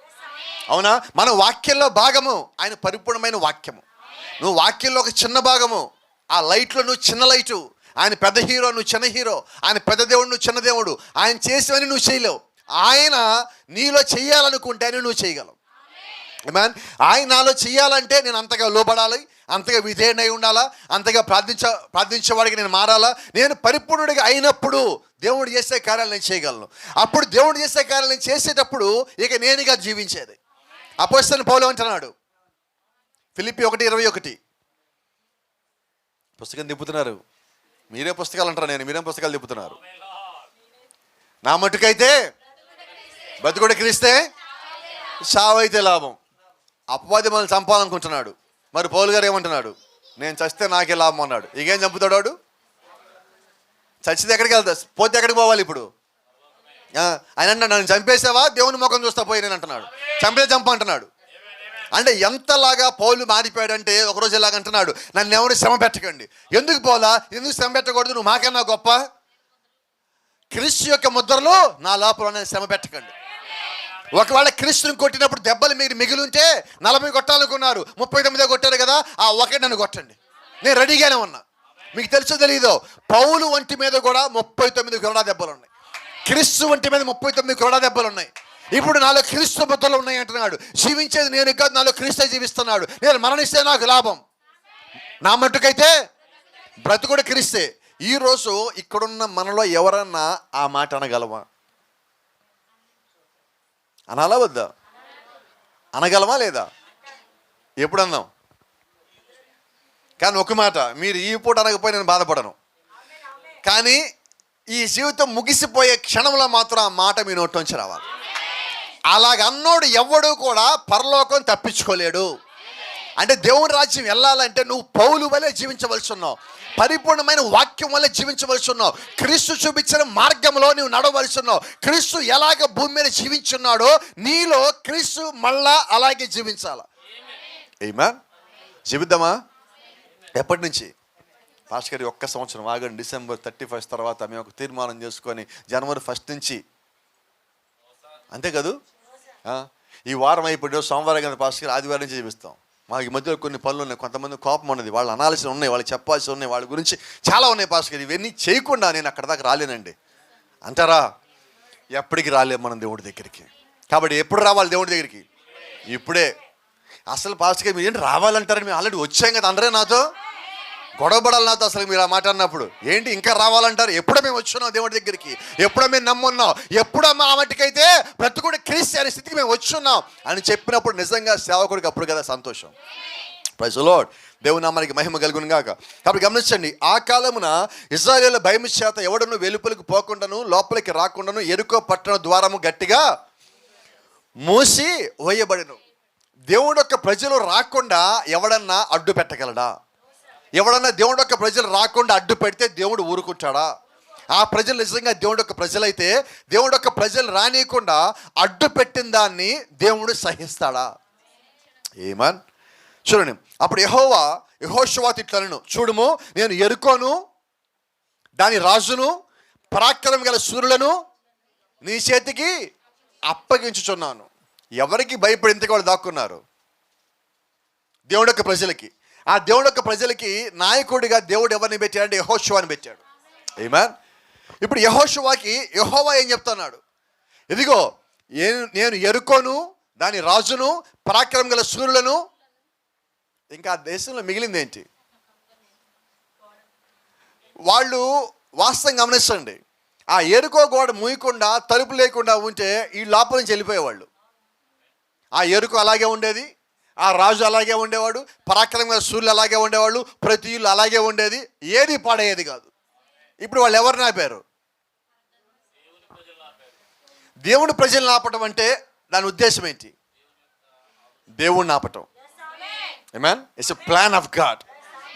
అవునా? మన వాక్యంలో భాగము ఆయన పరిపూర్ణమైన వాక్యము. నువ్వు వాక్యంలో ఒక చిన్న భాగము. ఆ లైట్లో నువ్వు చిన్న లైటు. ఆయన పెద్ద హీరో, నువ్వు చిన్న హీరో. ఆయన పెద్ద దేవుడు, నువ్వు చిన్న దేవుడు. ఆయన చేసేవని నువ్వు చేయలేవు. ఆయన నీలో చెయ్యాలనుకుంటేనే నువ్వు చేయగలవు. ఆమేన్. ఆయన నాలో చెయ్యాలంటే నేను అంతగా లోబడాలి, అంతగా విధేయుడై ఉండాలా, అంతగా ప్రార్థించేవాడికి నేను మారాలా. నేను పరిపూర్ణుడిగా అయినప్పుడు దేవుడు చేసే కార్యాలు నేను చేయగలను. అప్పుడు దేవుడు చేసే కార్యాలు నేను చేసేటప్పుడు ఇక నేనుగా జీవించేది. అపోస్తలుడైన పౌలు అంటున్నాడు, ఫిలిప్పీ 1:21. పుస్తకం తిప్పుతున్నారు మీరే, పుస్తకాలు అంటారు, మీరేం పుస్తకాలు తిప్పుతున్నారు. నా మట్టుకైతే బతుకుడు క్రీస్తే, చావైతే లాభం. అపవాది మనల్ని చంపాలనుకుంటున్నాడు. మరి పౌలు గారు ఏమంటున్నాడు? నేను చస్తే నాకే లాభం అన్నాడు. ఇంకేం చంపుతాడు వాడు? చచ్చితే ఎక్కడికి వెళ్తా, పోతే ఎక్కడికి పోవాలి ఇప్పుడు? ఆయన అంటున్నాడు, నన్ను చంపేసావా, దేవుని ముఖం చూస్తా పోయి నేను అంటున్నాడు. చంప అంటున్నాడు. అంటే ఎంతలాగా పౌలు మారిపోయాడంటే, ఒకరోజు ఇలాగ అంటున్నాడు, నన్ను ఎవరు శ్రమ పెట్టకండి. ఎందుకు పోలా, ఎందుకు శ్రమ పెట్టకూడదు, నువ్వు మాకన్నా గొప్ప. క్రీస్తు యొక్క ముద్రలో నా లోపల శ్రమ పెట్టకండి. ఒకవేళ క్రీస్తుని కొట్టినప్పుడు దెబ్బలు మీరు మిగిలింటే 40 కొట్టాలనుకున్నారు, 39 కొట్టారు కదా, ఆ ఒకటి నన్ను కొట్టండి, నేను రెడీగానే ఉన్నా. మీకు తెలుసో తెలీదో, పౌలు వంటి మీద కూడా 39 కొరడా దెబ్బలు ఉన్నాయి. క్రీస్తు వంటి మీద 39 కొరడా దెబ్బలు ఉన్నాయి. ఇప్పుడు నాలో క్రీస్తు ముద్రలు ఉన్నాయి అంటున్నాడు. జీవించేది నేను కాదు, నాలో క్రీస్తు జీవిస్తున్నాడు. నేను మరణిస్తే నాకు లాభం. నా మట్టుకైతే బ్రతుకుడు క్రీస్తే. ఈరోజు ఇక్కడున్న మనలో ఎవరన్నా ఆ మాట అనగలమా? అనాలా వద్దా? అనగలమా లేదా? ఎప్పుడు అన్నాం? కానీ ఒక మాట, మీరు ఈ పూట అనకపోయి నేను బాధపడను. కానీ ఈ జీవితం ముగిసిపోయే క్షణంలో మాత్రం ఆ మాట మీ నోట్లోంచి రావాలి. అలాగన్నోడు ఎవడు కూడా పరలోకం తప్పించుకోలేడు. అంటే దేవుని రాజ్యం వెళ్ళాలంటే నువ్వు పౌలు వలె జీవించవలసి ఉన్నావు, పరిపూర్ణమైన వాక్యం వల్ల జీవించవలసి ఉన్నావు, క్రీస్తు చూపించిన మార్గంలో నువ్వు నడవలసి ఉన్నావు. క్రీస్తు ఎలాగ భూమి మీద జీవించున్నాడో నీలో క్రీస్తు మళ్ళా అలాగే జీవించాలా. ఆమేన్. జీవిద్దామా? ఎప్పటి నుంచి? పాస్టర్ గారి 1 సంవత్సరం ఆగండి. డిసెంబర్ 31 తర్వాత మేము ఒక తీర్మానం చేసుకొని జనవరి 1 నుంచి, అంతే కదూ, ఈ వారం అయిపోయి సోమవారం కదా పాస్టర్ గారు, ఆదివారం నుంచి జీవిస్తాం. మాకు ఈ మధ్యలో కొన్ని పనులు ఉన్నాయి, కొంతమంది కోపం ఉన్నది, వాళ్ళు అనాల్సి ఉన్నాయి, వాళ్ళు చెప్పాల్సి ఉన్నాయి, వాళ్ళ గురించి చాలా ఉన్నాయి పాస్టర్ గారు. ఇవన్నీ చేయకుండా నేను అక్కడ దాకా రాలేనండి అంటారా? ఎప్పటికి రాలేము మనం దేవుడి దగ్గరికి. కాబట్టి ఎప్పుడు రావాలి దేవుడి దగ్గరికి? ఇప్పుడే. అసలు పాస్టర్ గారు మీరు ఏంటి రావాలంటారని, మేము ఆల్రెడీ వచ్చాం కదా, అందరే నాతో గొడవపడాలి నాతో. అసలు మీరు ఆ మాట అన్నప్పుడు ఏంటి ఇంకా రావాలంటారు? ఎప్పుడో మేము వచ్చున్నాం దేవుడి దగ్గరికి, ఎప్పుడో మేము నమ్మున్నాం, ఎప్పుడో మా మట్టుకైతే బ్రతుకుడు క్రీస్తు అనే స్థితికి మేము వచ్చున్నాం అని చెప్పినప్పుడు నిజంగా సేవకుడికి అప్పుడు కదా సంతోషం. Praise the Lord. దేవుని నామానికి మహిమ కలుగును గాక. కాబట్టి గమనించండి, ఆ కాలమున ఇశ్రాయేలు భయము చేత ఎవడను వెలుపలికి పోకుండాను లోపలికి రాకుండాను యెరికో పట్టణ ద్వారము గట్టిగా మూసి వేయబడెను. దేవుడు యొక్క ప్రజలు రాకుండా ఎవడన్నా అడ్డు పెట్టగలడా? ఎవడన్నా దేవుడు యొక్క ప్రజలు రాకుండా అడ్డు పెడితే దేవుడు ఊరుకుంటాడా? ఆ ప్రజలు నిజంగా దేవుడు యొక్క ప్రజలైతే దేవుడు యొక్క ప్రజలు రానియకుండా అడ్డు పెట్టిన దాన్ని దేవుడు సహిస్తాడా? ఆమేన్. చూడండి, అప్పుడు యెహోషువ ఇట్లనెను, చూడుము నేను యెరికోను దాని రాజును పరాక్రమం గల శూరులను నీ చేతికి అప్పగించుచున్నాను. ఎవరికి భయపడి ఇంతగా వాళ్ళు దాక్కున్నారు? దేవుడు యొక్క ప్రజలకి. ఆ దేవుడు యొక్క ప్రజలకి నాయకుడిగా దేవుడు ఎవరిని పెట్టాడంటే యెహోషువని పెట్టాడు. ఆమేన్. ఇప్పుడు యెహోషువకి యెహోవా ఏం చెప్తున్నాడు? ఇదిగో నేను యెరికోను దాని రాజును పరాక్రమం గల శూరులను. ఇంకా ఆ దేశంలో మిగిలింది ఏంటి? వాళ్ళు వాస్తవం గమనించండి, ఆ యెరికో గోడ మూయకుండా తలుపు లేకుండా ఉంటే ఈ లోపల నుంచి వెళ్ళిపోయేవాళ్ళు. ఆ యెరికో అలాగే ఉండేది, ఆ రాజు అలాగే ఉండేవాడు, పరాక్రమంగా సూర్యులు అలాగే ఉండేవాళ్ళు, ప్రతి ఇల్లు అలాగే ఉండేది, ఏది పాడేది కాదు. ఇప్పుడు వాళ్ళు ఎవరిని ఆపారు? దేవుడు ప్రజలను ఆపటం అంటే దాని ఉద్దేశం ఏంటి? దేవుణ్ణి ఆపటం. Amen. It's a plan of God.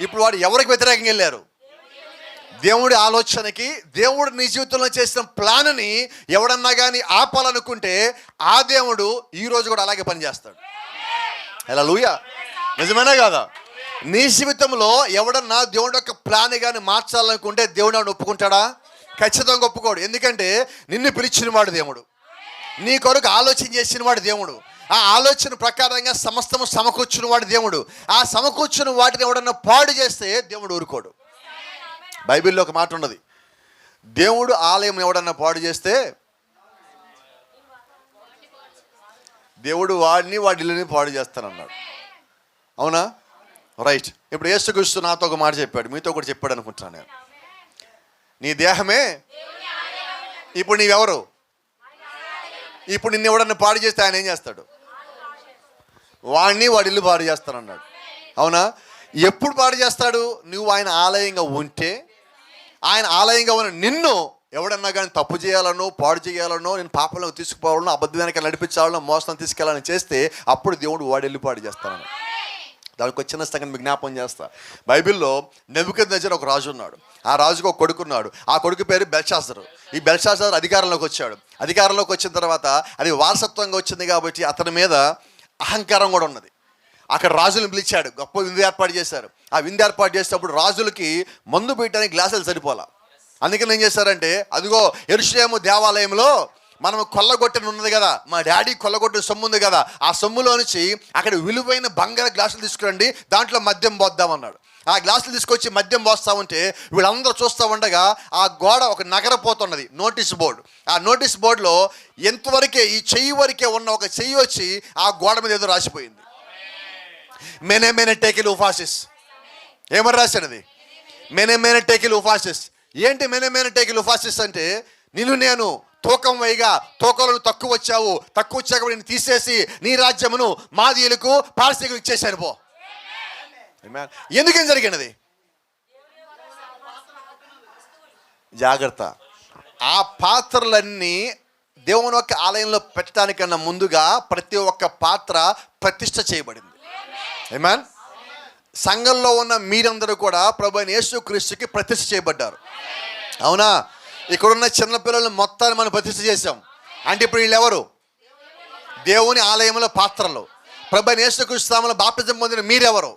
ఇప్పుడు వాడు ఎవరికి వ్యతిరేకంగా వెళ్ళారు? దేవుడి ఆలోచనకి, దేవుడు నీ జీవితంలో చేసిన ప్లాన్ని ఎవడన్నా కానీ ఆపాలనుకుంటే ఆ దేవుడు ఈ రోజు కూడా అలాగే పనిచేస్తాడు. హల్లెలూయా. నిజమేనా కాదా? నీ జీవితంలో ఎవడన్నా దేవుడి యొక్క ప్లాన్ కానీ మార్చాలనుకుంటే దేవుడు ఒప్పుకుంటాడా? ఖచ్చితంగా ఒప్పుకోడు. ఎందుకంటే నిన్ను పిలిచిన వాడు దేవుడు, నీ కొరకు ఆలోచన చేసిన వాడు దేవుడు, ఆ ఆలోచన ప్రకారంగా సమస్తము సమకూర్చున్న వాడు దేవుడు. ఆ సమకూర్చున్న వాటిని ఎవడన్నా పాడు చేస్తే దేవుడు ఊరుకోడు. బైబిల్లో ఒక మాట ఉన్నది, దేవుడు ఆలయం ఎవడన్నా పాడు చేస్తే దేవుడు వాడిని వాడి ఇల్లుని పాడు చేస్తానన్నాడు. అవునా? రైట్. ఇప్పుడు యేసుక్రీస్తు నాతో ఒక మాట చెప్పాడు, మీతో కూడా చెప్పాడు అనుకుంటున్నాను నేను. నీ దేహమే. ఇప్పుడు నీవెవరు? ఇప్పుడు నిన్ను ఎవడన్నా పాడు చేస్తే ఆయన ఏం చేస్తాడు? వాడిని వాడి ఇల్లు పాడు చేస్తానన్నాడు. అవునా? ఎప్పుడు పాడు చేస్తాడు? నువ్వు ఆయన ఆలయంగా ఉంటే, ఆయన ఆలయంగా ఉన్న నిన్ను ఎవడన్నా కానీ తప్పు చేయాలనో, పాడు చేయాలనో, నేను పాపంలో తీసుకుపోవాలనో, అబద్ధానికి నడిపించాలనో, మోసం తీసుకెళ్ళాలని చేస్తే అప్పుడు దేవుడు వాడి ఇల్లు పాడు చేస్తాను. దానికి ఒక చిన్న సంగతి మీకు జ్ఞాపకం చేస్తా. బైబిల్లో నెబుకద్నెజర్ ఒక రాజు ఉన్నాడు. ఆ రాజుకు ఒక కొడుకున్నాడు. ఆ కొడుకు పేరు బెల్షాజరు. ఈ బెల్షాజర్ అధికారంలోకి వచ్చాడు. అధికారంలోకి వచ్చిన తర్వాత అది వారసత్వంగా వచ్చింది కాబట్టి అతని మీద అహంకారం కూడా ఉన్నది. అక్కడ రాజులను పిలిచాడు, గొప్ప విందు ఏర్పాటు చేశారు. ఆ విందు ఏర్పాటు చేసేటప్పుడు రాజులకి మందు పెట్టడానికి గ్లాసులు సరిపోలా. అందుకని ఏం చేశారంటే, అదిగో యెరూషలేము దేవాలయంలో మనం కొల్లగొట్టిన ఉన్నది కదా, మా డాడీ కొల్లగొట్టిన సొమ్ము ఉంది కదా, ఆ సొమ్ములో నుంచి అక్కడ విలువైన బంగారు గ్లాసులు తీసుకురండి, దాంట్లో మద్యం పోద్దామన్నాడు. ఆ గ్లాసులు తీసుకొచ్చి మద్యం పోస్తా ఉంటే వీళ్ళందరూ చూస్తూ ఉండగా ఆ గోడ ఒక నగరపోతున్నది, నోటీస్ బోర్డు. ఆ నోటీస్ బోర్డులో ఎంతవరకే, ఈ చెయ్యి వరకే ఉన్న ఒక చెయ్యి వచ్చి ఆ గోడ మీద ఏదో రాసిపోయింది. మెనే టేకిల్ ఉఫాసిస్. ఏమని రాశానది? మెనే టేకిల్ ఉఫాసిస్. ఏంటి మెనే టేకిల్ ఉఫాసిస్ అంటే, నిన్ను నేను తూకం వైగా తూకంలో తక్కువ వచ్చావు, తక్కువ వచ్చాక నేను తీసేసి నీ రాజ్యమును మాదీయులకు పారసీకులకు ఇచ్చేసాను పో. ఎందుకేం జరిగినది? జాగ్రత్త. ఆ పాత్రలన్నీ దేవుని యొక్క ఆలయంలో పెట్టడానికన్నా ముందుగా ప్రతి ఒక్క పాత్ర ప్రతిష్ఠ చేయబడింది. ఆమేన్. సంఘంలో ఉన్న మీరందరూ కూడా ప్రభువైన యేసుక్రీస్తుకి ప్రతిష్ఠ చేయబడ్డారు. అవునా? ఇక్కడున్న చిన్నపిల్లలు మొత్తాన్ని మనం ప్రతిష్ఠ చేశాం. అంటే ఇప్పుడు వీళ్ళు ఎవరు? దేవుని ఆలయంలో పాత్రలు. ప్రభువైన యేసుక్రీస్తు నామములో బాప్తిజం పొందిన మీరెవరు?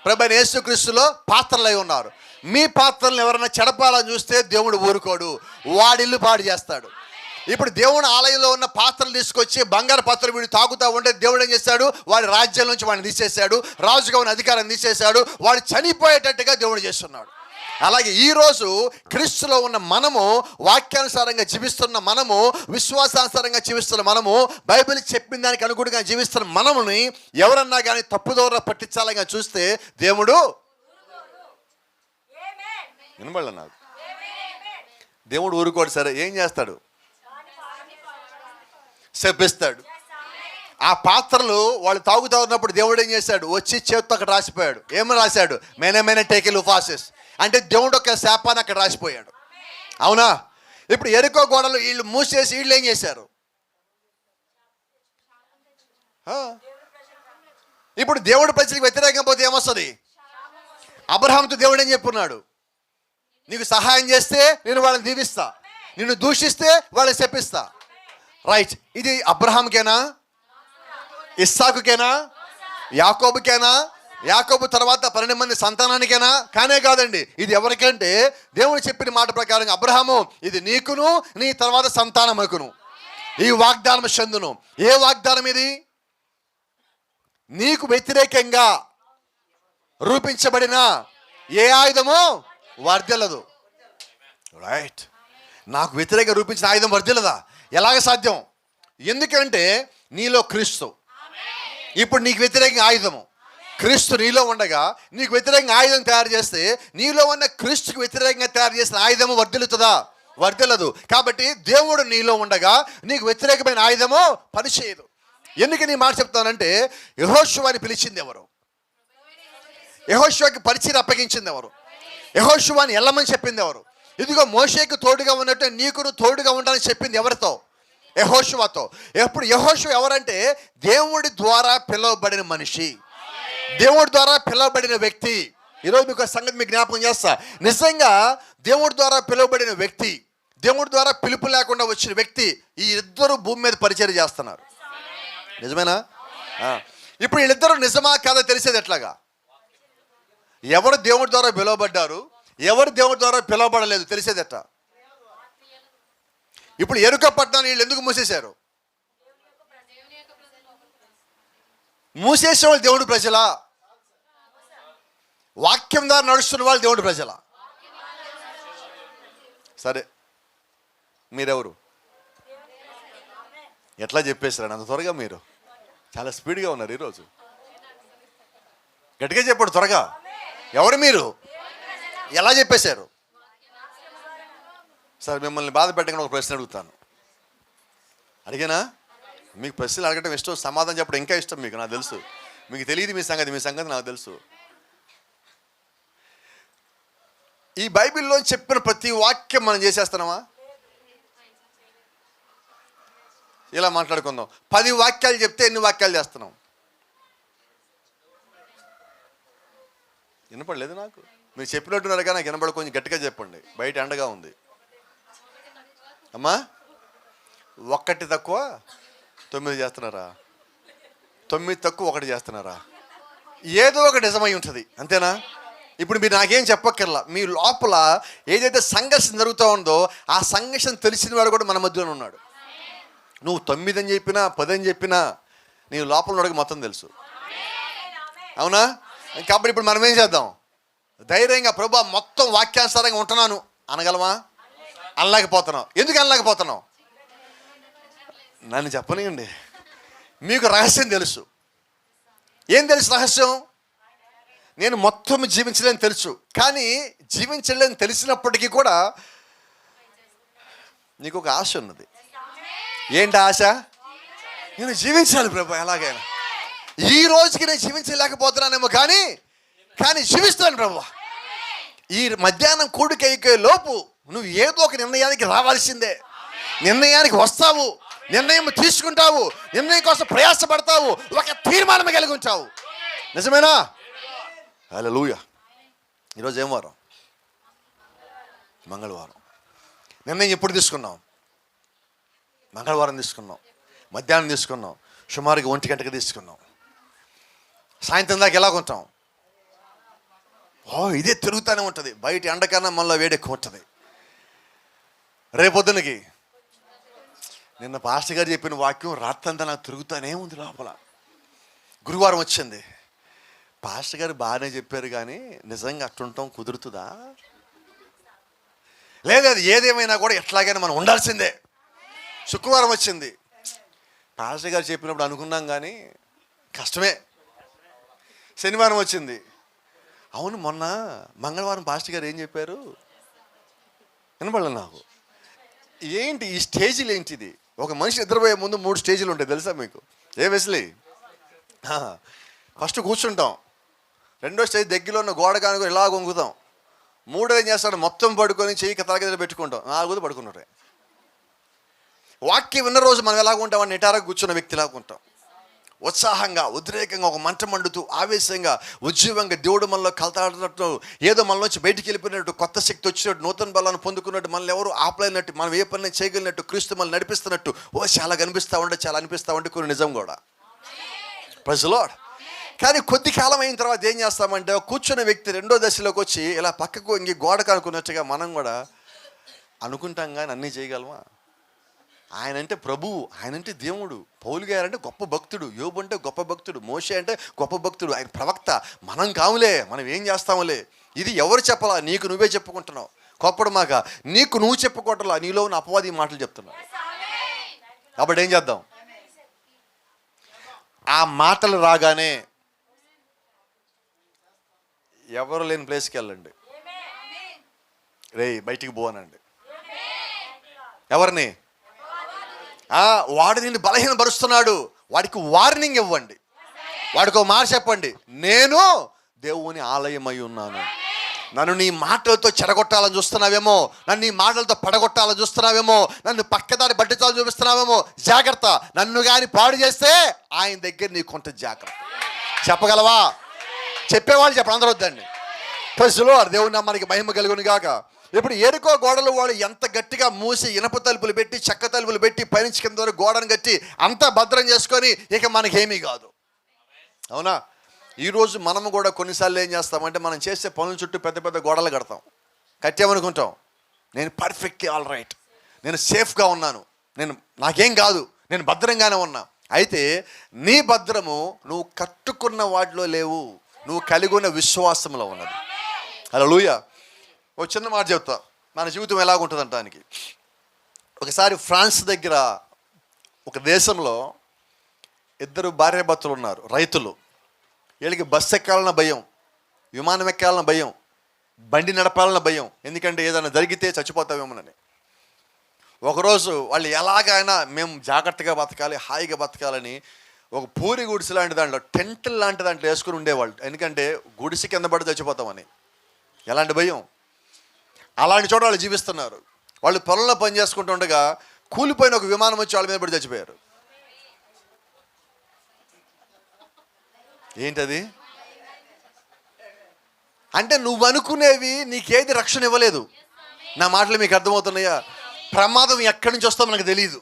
ప్రభువైన యేసుక్రీస్తులో పాత్రలై ఉన్నారు. మీ పాత్రలను ఎవరైనా చెడపాలని చూస్తే దేవుడు ఊరుకోడు, వాడిల్లు పాడు చేస్తాడు. ఇప్పుడు దేవుని ఆలయంలో ఉన్న పాత్రలు తీసుకొచ్చి బంగారు పాత్రలు వీడు తాగుతూ ఉంటే దేవుడు ఏం చేశాడు? వాడి రాజ్యం నుంచి వాడిని తీసేశాడు, రాజుగా ఉన్న అధికారాన్ని తీసేశాడు, వాడు చనిపోయేటట్టుగా దేవుడు చేస్తున్నాడు. అలాగే ఈరోజు క్రీస్తులో ఉన్న మనము, వాక్యానుసారంగా జీవిస్తున్న మనము, విశ్వాసానుసారంగా జీవిస్తున్న మనము, బైబిల్ చెప్పిన దానికి అనుగుణంగా జీవిస్తున్న మనముని ఎవరన్నా కానీ తప్పుదోర పట్టించాలని చూస్తే దేవుడు వినబడలే నాకు. దేవుడు ఊరుకోడు. సరే, ఏం చేస్తాడు? శపిస్తాడు. ఆ పాత్రలు వాళ్ళు తాగుతూ ఉన్నప్పుడు దేవుడు ఏం చేశాడు? వచ్చి చేతితో అక్కడ రాసిపోయాడు. ఏమని రాశాడు? మెనే టేకిల్ ఉఫాసిస్. అంటే దేవుడు యొక్క శాపాన్ని అక్కడ రాసిపోయాడు. అవునా? ఇప్పుడు ఎరుకో గోడలు వీళ్ళు మూసేసి వీళ్ళు ఏం చేశారు? ఇప్పుడు దేవుడు ప్రజలకు వ్యతిరేకంగా పోతే ఏమొస్తుంది? అబ్రహాముతో దేవుడు ఏం చెప్పున్నాడు? నీకు సహాయం చేస్తే నేను వాళ్ళని దీవిస్తా, నిన్ను దూషిస్తే వాళ్ళని శపిస్తా. రైట్. ఇది అబ్రహాంకేనా? ఇస్సాకుకేనా? యాకోబుకేనా? యాకోబు తర్వాత 12 మంది సంతానానికేనా? కానే కాదండి. ఇది ఎవరికంటే దేవుడు చెప్పిన మాట ప్రకారం అబ్రహాము, ఇది నీకును నీ తర్వాత సంతానముకును ఈ వాగ్దానం చెందును. ఏ వాగ్దానం ఇది? నీకు వ్యతిరేకంగా రూపించబడిన ఏ ఆయుధము వర్ధిల్లదు. రైట్. నాకు వ్యతిరేకంగా రూపించిన ఆయుధం వర్ధిల్లదా? ఎలాగ సాధ్యం? ఎందుకంటే నీలో క్రీస్తు. ఇప్పుడు నీకు వ్యతిరేకంగా ఆయుధము క్రీస్తు నీలో ఉండగా, నీకు వ్యతిరేకంగా ఆయుధం తయారు చేస్తే నీలో ఉన్న క్రీస్తుకు వ్యతిరేకంగా తయారు చేసిన ఆయుధము వర్ధిల్లుతుందా? వర్ధిల్లదు. కాబట్టి దేవుడు నీలో ఉండగా నీకు వ్యతిరేకమైన ఆయుధము పనిచేయదు. ఎందుకు నీ మాట చెప్తానంటే యెహోషువని పిలిచింది ఎవరు? యెహోషువకి పరిచయం అప్పగించింది ఎవరు? యెహోషువని వెళ్ళమని చెప్పింది ఎవరు? ఇదిగో మోషేకు తోడుగా ఉన్నట్టు నీకును తోడుగా ఉండాలని చెప్పింది ఎవరితో? యెహోషువతో. ఎప్పుడు యెహోషువ ఎవరంటే దేవుడి ద్వారా పిలువబడిన మనిషి, దేవుడి ద్వారా పిలువబడిన వ్యక్తి. ఈరోజు మీకు సంగతి మీకు జ్ఞాపకం చేస్తా. నిజంగా దేవుడి ద్వారా పిలువబడిన వ్యక్తి, దేవుడి ద్వారా పిలుపు లేకుండా వచ్చిన వ్యక్తి, ఈ ఇద్దరు భూమి మీద పరిచయం చేస్తున్నారు. నిజమేనా? ఇప్పుడు వీళ్ళిద్దరూ నిజమా కాదా తెలిసేది ఎట్లాగా? ఎవరు దేవుడి ద్వారా పిలువబడ్డారు, ఎవరు దేవుడి ద్వారా పిలువబడలేదు తెలిసేది ఎట్లా? ఇప్పుడు ఎరుక పట్టణాన్ని వీళ్ళు ఎందుకు మూసేశారు? మూసేసే వాళ్ళు దేవుడి ప్రజలా? వాక్యం ద్వారా నడుస్తున్న వాళ్ళు దేవుడి ప్రజలా? సరే, మీరెవరు? ఎట్లా చెప్పేశారు అంత త్వరగా? మీరు చాలా స్పీడ్గా ఉన్నారు ఈరోజు. గట్టిగా చెప్పాడు త్వరగా. ఎవరు మీరు? ఎలా చెప్పేశారు? సరే, మిమ్మల్ని బాధ పెట్టకుండా ఒక ప్రశ్న అడుగుతాను. అడిగానా? మీకు ప్రశ్నలు అడగటం ఇష్టం, సమాధానం చెప్పడం ఇంకా ఇష్టం మీకు, నాకు తెలుసు. మీకు తెలియదు మీ సంగతి నాకు తెలుసు. ఈ బైబిల్లో చెప్పిన ప్రతి వాక్యం మనం చేసేస్తున్నామా? ఇలా మాట్లాడుకుందాం. 10 వాక్యాలు చెప్తే ఎన్ని వాక్యాలు చేస్తున్నాం? వినపడలేదు నాకు. మీరు చెప్పినట్టున్నారు కానీ నాకు వినపడ, కొంచెం గట్టిగా చెప్పండి, బయట ఎండగా ఉంది. అమ్మా, 1 తక్కువ 9 చేస్తున్నారా? 9 తక్కువ 1 చేస్తున్నారా? ఏదో ఒక నిజమై ఉంటుంది, అంతేనా? ఇప్పుడు మీరు నాకేం చెప్పక్కర్లా. మీ లోపల ఏదైతే సంఘర్షణ జరుగుతూ ఉందో ఆ సంఘర్షణ తెలిసిన వాడు కూడా మన మధ్యలో ఉన్నాడు. నువ్వు 9 అని చెప్పినా 10 అని చెప్పినా నీ లోపల ఉన్నవాడికి మొత్తం తెలుసు. అవునా? కాబట్టి ఇప్పుడు మనం ఏం చేద్దాం? ధైర్యంగా ప్రభు మొత్తం వాక్యానుసారంగా ఉంటున్నాను అనగలమా? అనలేకపోతున్నావు. ఎందుకు అనలేకపోతున్నావు? నన్ను చెప్పనియండి. మీకు రహస్యం తెలుసు. ఏం తెలుసు రహస్యం? నేను మొత్తం జీవించలేని తెలుసు, కానీ జీవించలేని తెలిసినప్పటికీ కూడా నీకు ఒక ఆశ ఉన్నది. ఏంటి ఆశ? నేను జీవించాలి ప్రభు, ఎలాగైనా ఈ రోజుకి నేను జీవించలేకపోతున్నానేమో కానీ జీవిస్తాను ప్రభు. ఈ మధ్యాహ్నం కూడికి అయ్యే లోపు నువ్వు ఏదో ఒక నిర్ణయానికి రావాల్సిందే. నిర్ణయానికి వస్తావు, నిర్ణయం తీసుకుంటావు, నిర్ణయం కోసం ప్రయాసపడతావు, ఒక తీర్మానం కలిగి ఉంటావు. నిజమేనా? హల్లెలూయా. ఈరోజు ఏం వారం? మంగళవారం. నిర్ణయం ఎప్పుడు తీసుకున్నాం? మంగళవారం తీసుకున్నాం, మధ్యాహ్నం తీసుకున్నాం, సుమారుగా 1 గంటకి తీసుకున్నాం. సాయంత్రం దాకా ఎలాగుంటాం? ఇదే తిరుగుతూనే ఉంటుంది. బయట ఎండకన్నా మనలో వేడెక్కువ ఉంటుంది. రేపొద్దునకి నిన్న పాస్టర్ గారు చెప్పిన వాక్యం రాత్రంతా నాకు తిరుగుతూనే ఉంది లోపల. గురువారం వచ్చింది, పాస్టర్ గారు బాగానే చెప్పారు కానీ నిజంగా అట్టుంటాం కుదురుతుందా? లేదు, అది ఏదేమైనా కూడా ఎట్లాగైనా మనం ఉండాల్సిందే. శుక్రవారం వచ్చింది, పాస్టర్ గారు చెప్పినప్పుడు అనుకున్నాం కానీ కష్టమే. శనివారం వచ్చింది, అవును మొన్న మంగళవారం పాస్టర్ గారు ఏం చెప్పారు వినపడలేదు నాకు. ఏంటి ఈ స్టేజీలు ఏంటిది? ఒక మనిషి నిద్రపోయే ముందు 3 స్టేజీలు ఉంటాయి తెలుసా మీకు? ఏ వెస్లీ? ఫస్ట్ కూర్చుంటాం, 2వ స్టేజ్ దగ్గరలో ఉన్న గోడ కానుకొని ఇలా వంగుతాం, 3వ ఏం చేస్తాడు? మొత్తం పడుకొని చెయ్యి తలకి పెట్టుకుంటాం, 4వది పడుకున్నట్టే. వాక్యం విన్న రోజు మనం ఎలాగ ఉంటాం? నిటారుగా కూర్చున్న వ్యక్తిలాగా ఉంటాం. ఉత్సాహంగా, ఉద్రేకంగా, ఒక మంట మండుతూ, ఆవేశంగా, ఉజ్జీవంగా, దేవుడు మనలో కలతాడుతున్నట్టు, ఏదో మనలోంచి బయటికి వెళ్ళిపోయినట్టు, కొత్త శక్తి వచ్చినట్టు, నూతన బలాన్ని పొందుకున్నట్టు, మనల్ని ఎవరు ఆపలేనట్టు, మనం ఏ పని చేయగలిగినట్టు, క్రీస్తు మనల్ని నడిపిస్తున్నట్టు చాలా కనిపిస్తూ ఉంటే, చాలా అనిపిస్తూ ఉంటే కొన్ని నిజం కూడా. Praise the Lord. కానీ కొద్ది కాలం అయిన తర్వాత ఏం చేస్తామంటే, కూర్చున్న వ్యక్తి 2వ దశలోకి వచ్చి ఇలా పక్కకు ఇంక గోడకు అనుకున్నట్టుగా మనం కూడా అనుకుంటాం కానీ అన్నీ చేయగలమా? ఆయన అంటే ప్రభువు, ఆయన అంటే దేవుడు. పౌలు గారు అంటే గొప్ప భక్తుడు, యోబు అంటే గొప్ప భక్తుడు, మోషే అంటే గొప్ప భక్తుడు, ఆయన ప్రవక్త. మనం కావులే, మనం ఏం చేస్తాములే. ఇది ఎవరు చెప్పాలా? నీకు నువ్వే చెప్పుకుంటున్నావు. కోప్పడు మాక, నీకు నువ్వు చెప్పుకోవట్లా, నీలో ఉన్న అపవాది మాటలు చెప్తున్నావు. కాబట్టి ఏం చేద్దాం? ఆ మాటలు రాగానే ఎవరు లేని ప్లేస్కి వెళ్ళండి. బయటికి పోనండి. ఎవరిని? వాడు నిన్ను బలహీనపరుస్తున్నాడు, వాడికి వార్నింగ్ ఇవ్వండి. వాడికి ఒక మాట చెప్పండి, నేను దేవుని ఆలయమై ఉన్నాను. నన్ను నీ మాటలతో చెడగొట్టాలని చూస్తున్నావేమో, నన్ను నీ మాటలతో పడగొట్టాలని చూస్తున్నావేమో, నన్ను పక్కదారి బట్టించాలని చూపిస్తున్నావేమో, జాగ్రత్త. నన్ను కానీ పాడు చేస్తే ఆయన దగ్గర నీకు కొంత జాగ్రత్త. చెప్పగలవా? చెప్పేవాళ్ళు చెప్పండి, అందరూ వద్దండి. ప్రజలు దేవుని నామానికి మహిమ కలుగును గాక. ఇప్పుడు ఎరుకో గోడలు వాళ్ళు ఎంత గట్టిగా మూసి ఇనప తలుపులు పెట్టి చెక్క తలుపులు పెట్టి పైనుంచి కింద వరకు గోడను కట్టి అంతా భద్రం చేసుకొని ఇక మనకేమీ కాదు. అవునా? ఈరోజు మనము కూడా కొన్నిసార్లు ఏం చేస్తామంటే మనం చేసే పనుల చుట్టూ పెద్ద పెద్ద గోడలు కడతాం, కట్టామనుకుంటాం నేను పర్ఫెక్ట్లీ ఆల్ రైట్, నేను సేఫ్గా ఉన్నాను, నాకేం కాదు, నేను భద్రంగానే ఉన్నా. అయితే నీ భద్రము నువ్వు కట్టుకున్న వాటిలో లేవు, నువ్వు కలిగి ఉన్న విశ్వాసంలో ఉన్నది. హల్లెలూయా. ఒక చిన్న మాట చెప్తా, మన జీవితం ఎలాగుంటుంది అంటానికి. ఒకసారి ఫ్రాన్స్ దగ్గర ఒక దేశంలో ఇద్దరు భార్యాభర్తలు ఉన్నారు, రైతులు. వీళ్ళకి బస్సు ఎక్కాలన్న భయం, విమానం ఎక్కాలన్న భయం, బండి నడపాలన్న భయం. ఎందుకంటే ఏదైనా జరిగితే చచ్చిపోతావేమోనని. ఒకరోజు వాళ్ళు ఎలాగైనా మేము జాగ్రత్తగా బతకాలి, హాయిగా బతకాలని ఒక పూరి గుడిసె లాంటి దాంట్లో, టెంట్ లాంటి దాంట్లో వేసుకుని ఉండేవాళ్ళు. ఎందుకంటే గుడిసె కింద పడి చచ్చిపోతామని. ఎలాంటి భయం. అలాంటి చోట వాళ్ళు జీవిస్తున్నారు. వాళ్ళు పొలంలో పని చేసుకుంటూ ఉండగా కూలిపోయిన ఒక విమానం వచ్చి వాళ్ళ మీద పడి చచ్చిపోయారు. ఏంటది అంటే, నువ్వు అనుకునేవి నీకేది రక్షణ ఇవ్వలేదు. నా మాటలు మీకు అర్థమవుతున్నాయా? ప్రమాదం ఎక్కడి నుంచి వస్తుందో మనకు తెలియదు,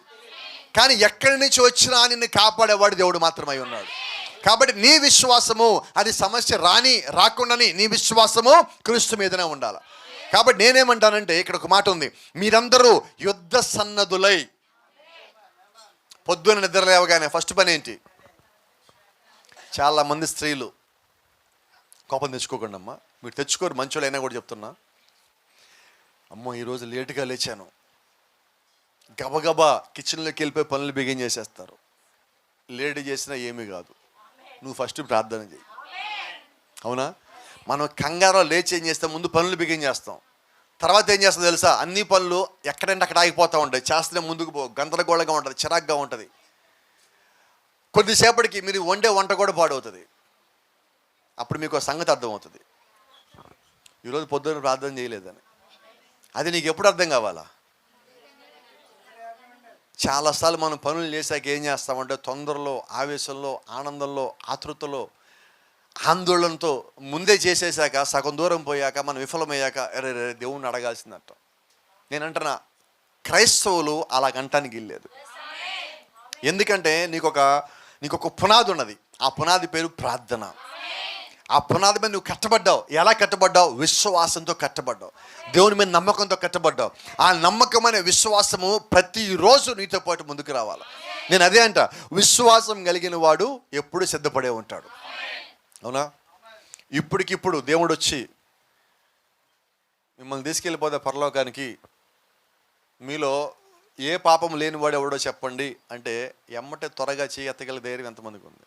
కానీ ఎక్కడి నుంచి వచ్చినా నిన్ను కాపాడేవాడు దేవుడు మాత్రమై ఉన్నాడు. కాబట్టి నీ విశ్వాసము, అది సమస్య రాకుండానే నీ విశ్వాసము క్రీస్తు మీదనే ఉండాలి. కాబట్టి నేనేమంటానంటే, ఇక్కడ ఒక మాట ఉంది, మీరందరూ యుద్ధ సన్నద్ధులై. పొద్దున్న నిద్ర లేవగానే ఫస్ట్ పని ఏంటి? చాలామంది స్త్రీలు కోపం తెచ్చుకోకండి అమ్మా, మీరు తెచ్చుకోరు, మంచోళ్ళు అయినా కూడా చెప్తున్నా. అమ్మో ఈరోజు లేటుగా లేచాను, గబగబా కిచెన్లోకి వెళ్ళిపోయి పనులు బిగిన్ చేసేస్తారు. లేట్ చేసినా ఏమీ కాదు, నువ్వు ఫస్ట్ ప్రార్థన చేయి. అవునా? మనం కంగారో లేచి ఏం చేస్తాం? ముందు పనులు బిగిన్ చేస్తాం. తర్వాత ఏం చేస్తాం తెలుసా? అన్ని పనులు ఎక్కడంటే అక్కడ ఆగిపోతూ ఉంటాయి. చేస్తూనే ముందుకు గందరగోళంగా ఉంటుంది, చిరాగ్గా ఉంటుంది. కొద్దిసేపటికి మీరు వండే వంట కూడా పాడవుతుంది. అప్పుడు మీకు సంగతి అర్థమవుతుంది, ఈరోజు పొద్దున్న ప్రార్థన చేయలేదని. అది నీకు ఎప్పుడు అర్థం కావాలా? చాలాసార్లు మనం పనులు చేశాక ఏం చేస్తామంటే, తొందరలో, ఆవేశంలో, ఆనందంలో, ఆతృతలో, ఆందోళనతో ముందే చేసేసాక సగం దూరం పోయాక మనం విఫలమయ్యాక అరే దేవుణ్ణి అడగాల్సిందంట. నేనంటున్నా, క్రైస్తవులు అలాగంటానికి వెళ్ళలేదు. ఎందుకంటే నీకొక పునాది ఉన్నది. ఆ పునాది పేరు ప్రార్థన. ఆ పునాది మీద నువ్వు కట్టబడ్డావు. ఎలా కట్టబడ్డావు? విశ్వాసంతో కట్టబడ్డావు, దేవుని మీద నమ్మకంతో కట్టబడ్డావు. ఆ నమ్మకమైన విశ్వాసము ప్రతిరోజు నీతో పాటు ముందుకు రావాలి. నేను అదే అంట, విశ్వాసం కలిగిన వాడు ఎప్పుడు సిద్ధపడే ఉంటాడు. అవునా? ఇప్పటికిప్పుడు దేవుడు వచ్చి మిమ్మల్ని తీసుకెళ్ళిపోతే పరలోకానికి, మీలో ఏ పాపం లేనివాడు ఎవడో చెప్పండి అంటే ఎమ్మటే త్వరగా ఎత్తగల ధైర్యం ఎంతమందికి ఉంది?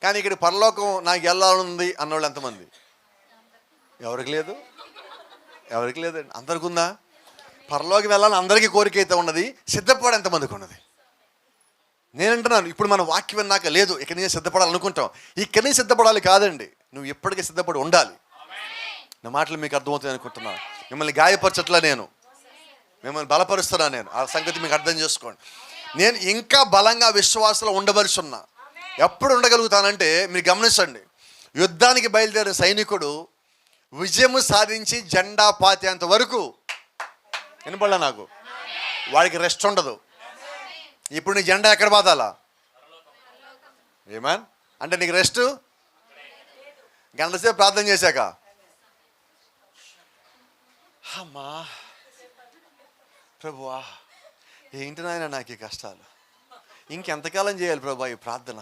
కానీ ఇక్కడ పరలోకం నాకు వెళ్ళాలనుంది అన్నవాళ్ళు ఎంతమంది? ఎవరికి లేదు? ఎవరికి లేదండి, అందరికి ఉందా? పరలోకి వెళ్ళాలని అందరికీ కోరిక అయితే ఉన్నది, సిద్ధపడ ఎంతమందికి ఉన్నది? నేనంటున్నాను, ఇప్పుడు మన వాక్యం విన్నాక లేదు ఇక్కడి నుంచి సిద్ధపడాలనుకుంటాం. ఇక్కడి నుంచి సిద్ధపడాలి కాదండి, నువ్వు ఎప్పటికీ సిద్ధపడి ఉండాలి. నా మాటలు మీకు అర్థమవుతుంది అనుకుంటున్నాను. మిమ్మల్ని గాయపరచట్లా, నేను మిమ్మల్ని బలపరుస్తున్నా. నేను ఆ సంగతి మీకు అర్థం చేసుకోండి. నేను ఇంకా బలంగా విశ్వాసంలో ఉండవలసి ఉన్నా. ఎప్పుడు ఉండగలుగుతానంటే, మీరు గమనించండి, యుద్ధానికి బయలుదేరిన సైనికుడు విజయము సాధించి జెండా పాతేంత వరకు వినపడలే నాకు, వాడికి రెస్ట్ ఉండదు. ఇప్పుడు నీ జెండా ఎక్కడ పాతాలా? ఏమన్ అంటే నీకు రెస్ట్? గంటసేపు ప్రార్థన చేశాక అమ్మా ప్రభువా ఏంటి నాయన నాకు ఈ కష్టాలు, ఇంకెంతకాలం చేయాలి ప్రభా ఈ ప్రార్థన?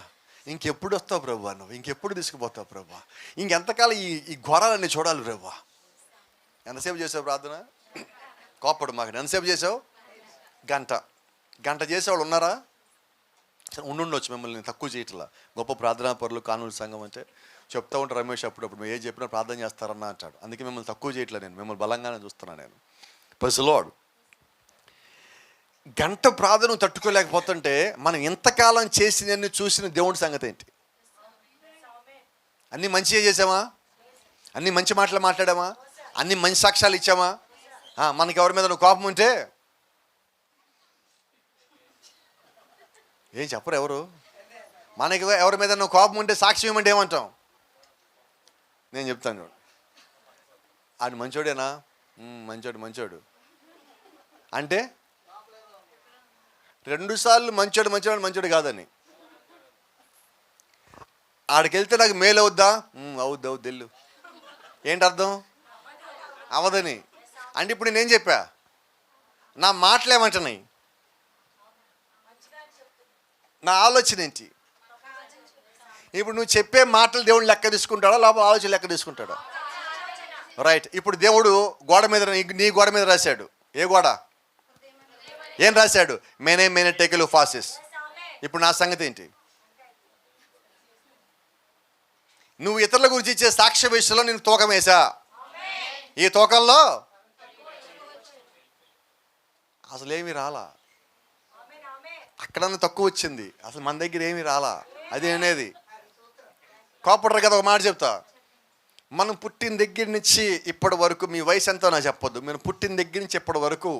ఇంకెప్పుడు వస్తావు ప్రభా, నువ్వు ఇంకెప్పుడు తీసుకుపోతావు ప్రభా? ఇంకెంతకాలం ఈ ఘోరాలన్నీ చూడాలి ప్రభా? ఎంతసేపు చేసావు ప్రార్థన? కోపడు మాకు. ఎంతసేపు చేసావు? గంట చేసేవాళ్ళు ఉన్నారా? ఉండుండొచ్చు, మిమ్మల్ని నేను తక్కువ చేయట్లా. గొప్ప ప్రార్థనా పరులు కానూరు సంఘం అంటే చెప్తా ఉంటారు రమేష్, అప్పుడప్పుడు ఏం చెప్పినా ప్రార్థన చేస్తారన్నా అంటాడు. అందుకే మిమ్మల్ని తక్కువ చేయట్లే, నేను మిమ్మల్ని బలంగానే చూస్తున్నాను. నేను ప్రైజ్ ది లార్డ్. గంట ప్రార్థన తట్టుకోలేకపోతుంటే మనం ఇంతకాలం చేసినన్ని చూసిన దేవుడి సంగతి ఏంటి? అన్నీ మంచిగా చేసామా? అన్నీ మంచి మాటలు మాట్లాడామా? అన్ని మంచి సాక్ష్యాలు ఇచ్చామా? మనకి ఎవరి మీద కోపం ఉంటే ఏం చెప్పరు ఎవరు. మనకి ఎవరి మీద కోపం ఉంటే సాక్ష్యం ఏమంటే ఏమంటాం? నేను చెప్తాను చూడు, ఆడు మంచోడేనా? మంచోడు అంటే 2 సార్లు మంచోడు కాదని. ఆడికి వెళ్తే నాకు మేలు అవుద్దా? అవుద్దు వెళ్ళు. ఏంటి అర్థం? అవదని. అంటే ఇప్పుడు నేనేం చెప్పా? నా మాటలు ఏమంటున్నాయి? నా ఆలోచన ఏంటి? ఇప్పుడు నువ్వు చెప్పే మాటలు దేవుడు లెక్క తీసుకుంటాడా లేకపోతే ఆలోచన లెక్క తీసుకుంటాడా? రైట్. ఇప్పుడు దేవుడు గోడ మీద, నీ గోడ మీద రాశాడు. ఏ గోడ? ఏం రాశాడు? మేనే టేకెలు ఫాసిస్. ఇప్పుడు నా సంగతి ఏంటి? నువ్వు ఇతరుల గురించి ఇచ్చే సాక్ష్య విషయంలో నేను తూకం వేసా. ఈ తూకంలో అసలేమీ రాలా. అక్కడన్నా తక్కువ వచ్చింది, అసలు మన దగ్గర ఏమీ రాలా. అది అనేది కోపడరు కదా. ఒక మాట చెప్తా, మనం పుట్టిన దగ్గర నుంచి ఇప్పటి వరకు, మీ వయసు ఎంతో నాకు చెప్పొద్దు, మీరు పుట్టిన దగ్గర నుంచి ఇప్పటి వరకు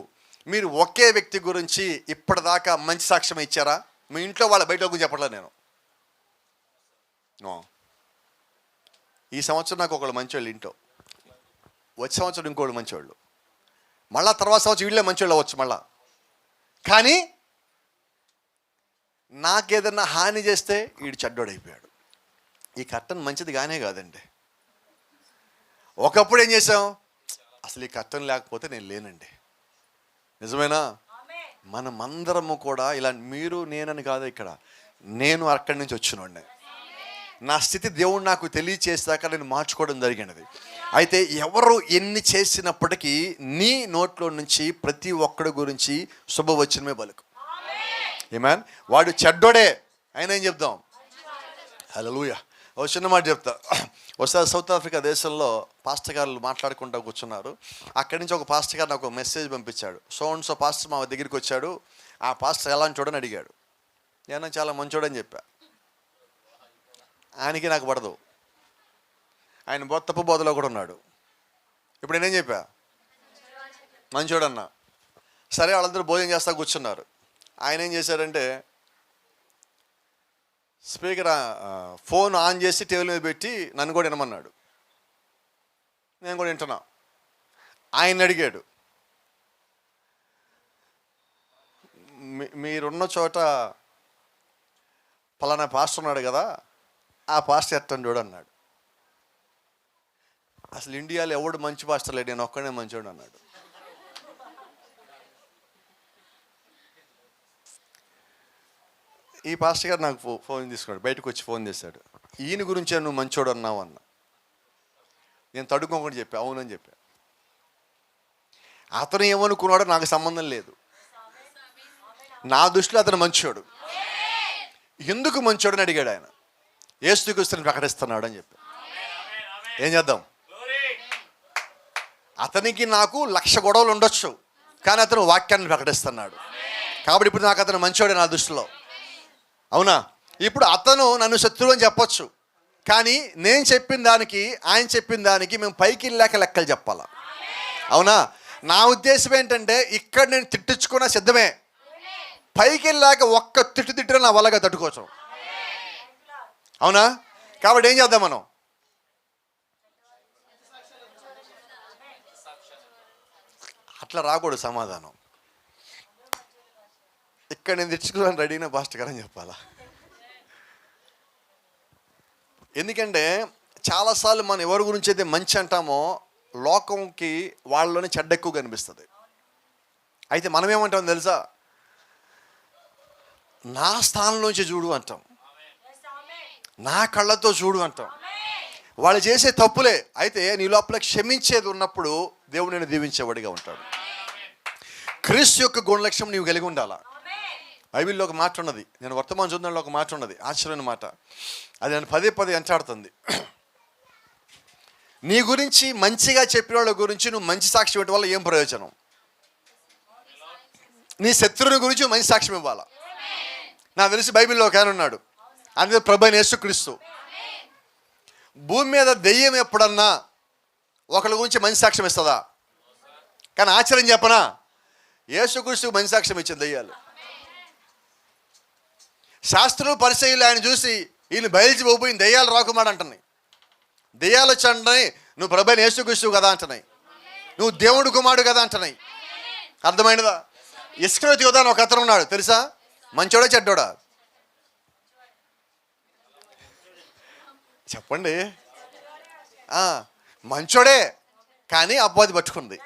మీరు ఒకే వ్యక్తి గురించి ఇప్పటిదాకా మంచి సాక్ష్యం ఇచ్చారా? మీ ఇంట్లో వాళ్ళ బయట గురించి చెప్పట్లేదు నేను. ఈ సంవత్సరం నాకు ఒకళ్ళు మంచోళ్ళు ఇంట్లో, వచ్చే సంవత్సరం ఇంకోళ్ళు మంచోళ్ళు, మళ్ళా తర్వాత సంవత్సరం వీళ్ళే మంచోళ్ళు అవ్వచ్చు మళ్ళా. కానీ నాకేదన్నా హాని చేస్తే వీడు చెడ్డోడైపోయాడు. ఈ కర్టన్ మంచిది కానే కాదండి. ఒకప్పుడు ఏం చేసాం? అసలు ఈ కర్టన్ లేకపోతే నేను లేనండి. నిజమేనా? మనమందరము కూడా ఇలా, మీరు నేనని కాదు, ఇక్కడ నేను అక్కడి నుంచి వచ్చినోడిని. నా స్థితి దేవుడు నాకు తెలియచేసాక నేను మార్చుకోవడం జరిగినది. అయితే ఎవరు ఎన్ని చేసినప్పటికీ నీ నోట్లో నుంచి ప్రతి ఒక్కడి గురించి శుభవచనమే పలుకు. ఆమేన్. వాడు చెడ్డోడే అయినా ఏం చెప్దాం? హల్లెలూయా. ఒక చిన్న మాట చెప్తా. ఒకసారి సౌత్ ఆఫ్రికా దేశంలో పాస్టర్ గారు మాట్లాడుకుంటూ కూర్చున్నారు. అక్కడి నుంచి ఒక పాస్టర్ గారు నాకు ఒక మెసేజ్ పంపించాడు. సో పాస్టర్ మా దగ్గరికి వచ్చాడు. ఆ పాస్టర్ ఎలా చూడని అడిగాడు. నేను చాలా మంచోడని చెప్పా. ఆయనకి నాకు పడదు. ఆయన తప్పు బోధలో కూడా ఉన్నాడు. ఇప్పుడు నేనేం చెప్పా? మంచోడన్నా. సరే, వాళ్ళందరూ భోజనం చేస్తా కూర్చున్నారు. ఆయన ఏం చేశాడంటే స్పీకర్ ఫోన్ ఆన్ చేసి టేబుల్ మీద పెట్టి నన్ను కూడా వినమన్నాడు. నేను కూడా వింటున్నా. ఆయన అడిగాడు, మీరున్న చోట పలానా పాస్టర్ ఉన్నాడు కదా, ఆ పాస్టర్ ఎట్టని చూడు అన్నాడు. అసలు ఇండియాలో ఎవడు మంచి పాస్టర్ లేడు, నేను ఒక్కడే మంచోడు అన్నాడు. ఈ పాస్టర్ గారు నాకు ఫోన్ తీసుకున్నాడు, బయటకు వచ్చి ఫోన్ చేశాడు. ఈయన గురించే నువ్వు మంచోడు అన్నావు అన్న. నేను తడుకోకుండా చెప్పా, అవునని చెప్పా. అతను ఏమనుకున్నాడో నాకు సంబంధం లేదు. నా దృష్టిలో అతను మంచోడు. ఎందుకు మంచోడు అని అడిగాడు ఆయన. యేసుక్రీస్తుని ప్రకటిస్తున్నాడు అని చెప్పి. ఏం చేద్దాం? అతనికి నాకు 1,00,000 గొడవలు ఉండొచ్చు, కానీ అతను వాక్యాన్ని ప్రకటిస్తున్నాడు కాబట్టి ఇప్పుడు నాకు అతను మంచోడే నా దృష్టిలో. అవునా? ఇప్పుడు అతను నన్ను శత్రువు అని చెప్పొచ్చు, కానీ నేను చెప్పిన దానికి ఆయన చెప్పిన దానికి మేము పైకి వెళ్ళాక లెక్కలు చెప్పాలా. అవునా? నా ఉద్దేశం ఏంటంటే ఇక్కడ నేను తిట్టించుకున్న సిద్ధమే, పైకి వెళ్ళాక ఒక్క తిట్టిన నా వల్లగా తట్టుకోవచ్చు. అవునా? కాబట్టి ఏం చేద్దాం మనం? అట్లా రాకూడదు సమాధానం. ఇక్కడ నేను తెచ్చుకోవాలని రెడీనా పాస్టర్ గారు అని చెప్పాలా. ఎందుకంటే చాలాసార్లు మనం ఎవరి గురించి అయితే మంచి అంటామో లోకంకి వాళ్ళలోనే చెడ్డ ఎక్కువ కనిపిస్తుంది. అయితే మనం ఏమంటాం తెలుసా? నా స్థానంలోంచి చూడు అంటాం, నా కళ్ళతో చూడు అంటాం. వాళ్ళు చేసే తప్పులే, అయితే నీ లోపల క్షమించేది ఉన్నప్పుడు దేవుడు నేను దీవించేవాడిగా ఉంటాడు. క్రీస్తు యొక్క గుణలక్ష్యం నీవు కలిగి ఉండాలా. బైబిల్లో ఒక మాట ఉన్నది, నేను వర్తమాన చూద్దాంలో ఒక మాట ఉన్నది, ఆశ్చర్యమైన మాట. అది నేను పదే ఎంటాడుతుంది. నీ గురించి మంచిగా చెప్పిన వాళ్ళ గురించి నువ్వు మంచి సాక్షి ఇవ్వడం వల్ల ఏం ప్రయోజనం? నీ శత్రువుని గురించి మంచి సాక్ష్యం ఇవ్వాలా. నాకు తెలిసి బైబిల్లో ఒక ఆయన ఉన్నాడు, అందుకే ప్రభు అయిన యేసుక్రీస్తు. భూమి మీద దెయ్యం ఎప్పుడన్నా ఒకళ్ళ గురించి మంచి సాక్ష్యం ఇస్తుందా? కానీ ఆశ్చర్యం చెప్పనా, యేసుక్రీస్తుకు మంచి సాక్ష్యం ఇచ్చింది దెయ్యాలు. శాస్త్రులు పరిచయులు ఆయన చూసి ఈయన బయలుచిపోయి దెయ్యాలు రాకుమాడు అంటున్నాయి. దెయ్యాలు వచ్చి అంటున్నాయి, నువ్వు ప్రభు అయిన యేసుక్రీస్తు కదా అంటున్నాయి, నువ్వు దేవుడు కుమారుడు కదా అంటున్నాయి. అర్థమైనదా? ఇస్కరియోతు యూదా అని ఒక అతను ఉన్నాడు, తెలుసా? మంచోడా చెడ్డోడా? చెప్పండి. మంచోడే, కానీ అపవాది పట్టుకుంది.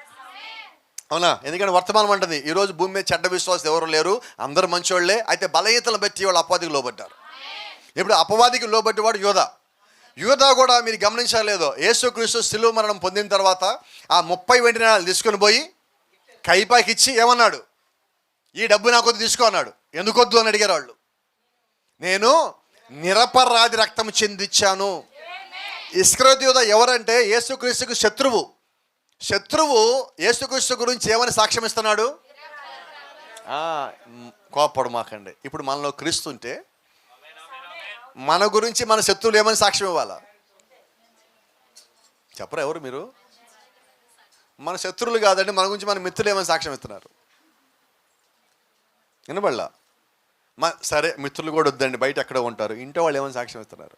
అవునా? ఎందుకంటే వర్తమానం అంటుంది ఈరోజు భూమి మీద చెడ్డ విశ్వాసం ఎవరు లేరు, అందరూ మంచోళ్లే. అయితే బలహీనతలు బట్టి వాళ్ళు అపవాదికి లోబడ్డారు. ఇప్పుడు అపవాదికి లోబడ్డవాడు యూదా. యూదా కూడా మీరు గమనించలేదో, యేసుక్రీస్తు శిలువ మరణం పొందిన తర్వాత ఆ 30 వెండి నాణాలు తీసుకొని పోయి కైపాకి ఇచ్చి ఏమన్నాడు, ఈ డబ్బు నాకు వద్దు తీసుకో అన్నాడు. ఎందుకు వద్దు అని అడిగారు వాళ్ళు. నేను నిరపరాధి రక్తం చెందించాను. ఇస్కరియోతు యూదా ఎవరంటే యేసుక్రీస్తుకు శత్రువు. శత్రువు యేసుక్రీస్తు గురించి ఏమని సాక్ష్యం ఇస్తున్నాడు? కోపడు మాకండి. ఇప్పుడు మనలో క్రీస్తు ఉంటే మన గురించి మన శత్రువులు ఏమని సాక్ష్యం ఇవ్వాలా? చెప్పరా ఎవరు మీరు? మన శత్రువులు కాదండి, మన గురించి మన మిత్రులు ఏమని సాక్ష్యం ఇస్తున్నారు? వినబడలా? సరే, మిత్రులు కూడా వద్దండి, బయట ఎక్కడ ఉంటారు, ఇంట్లో వాళ్ళు ఏమని సాక్ష్యం ఇస్తున్నారు?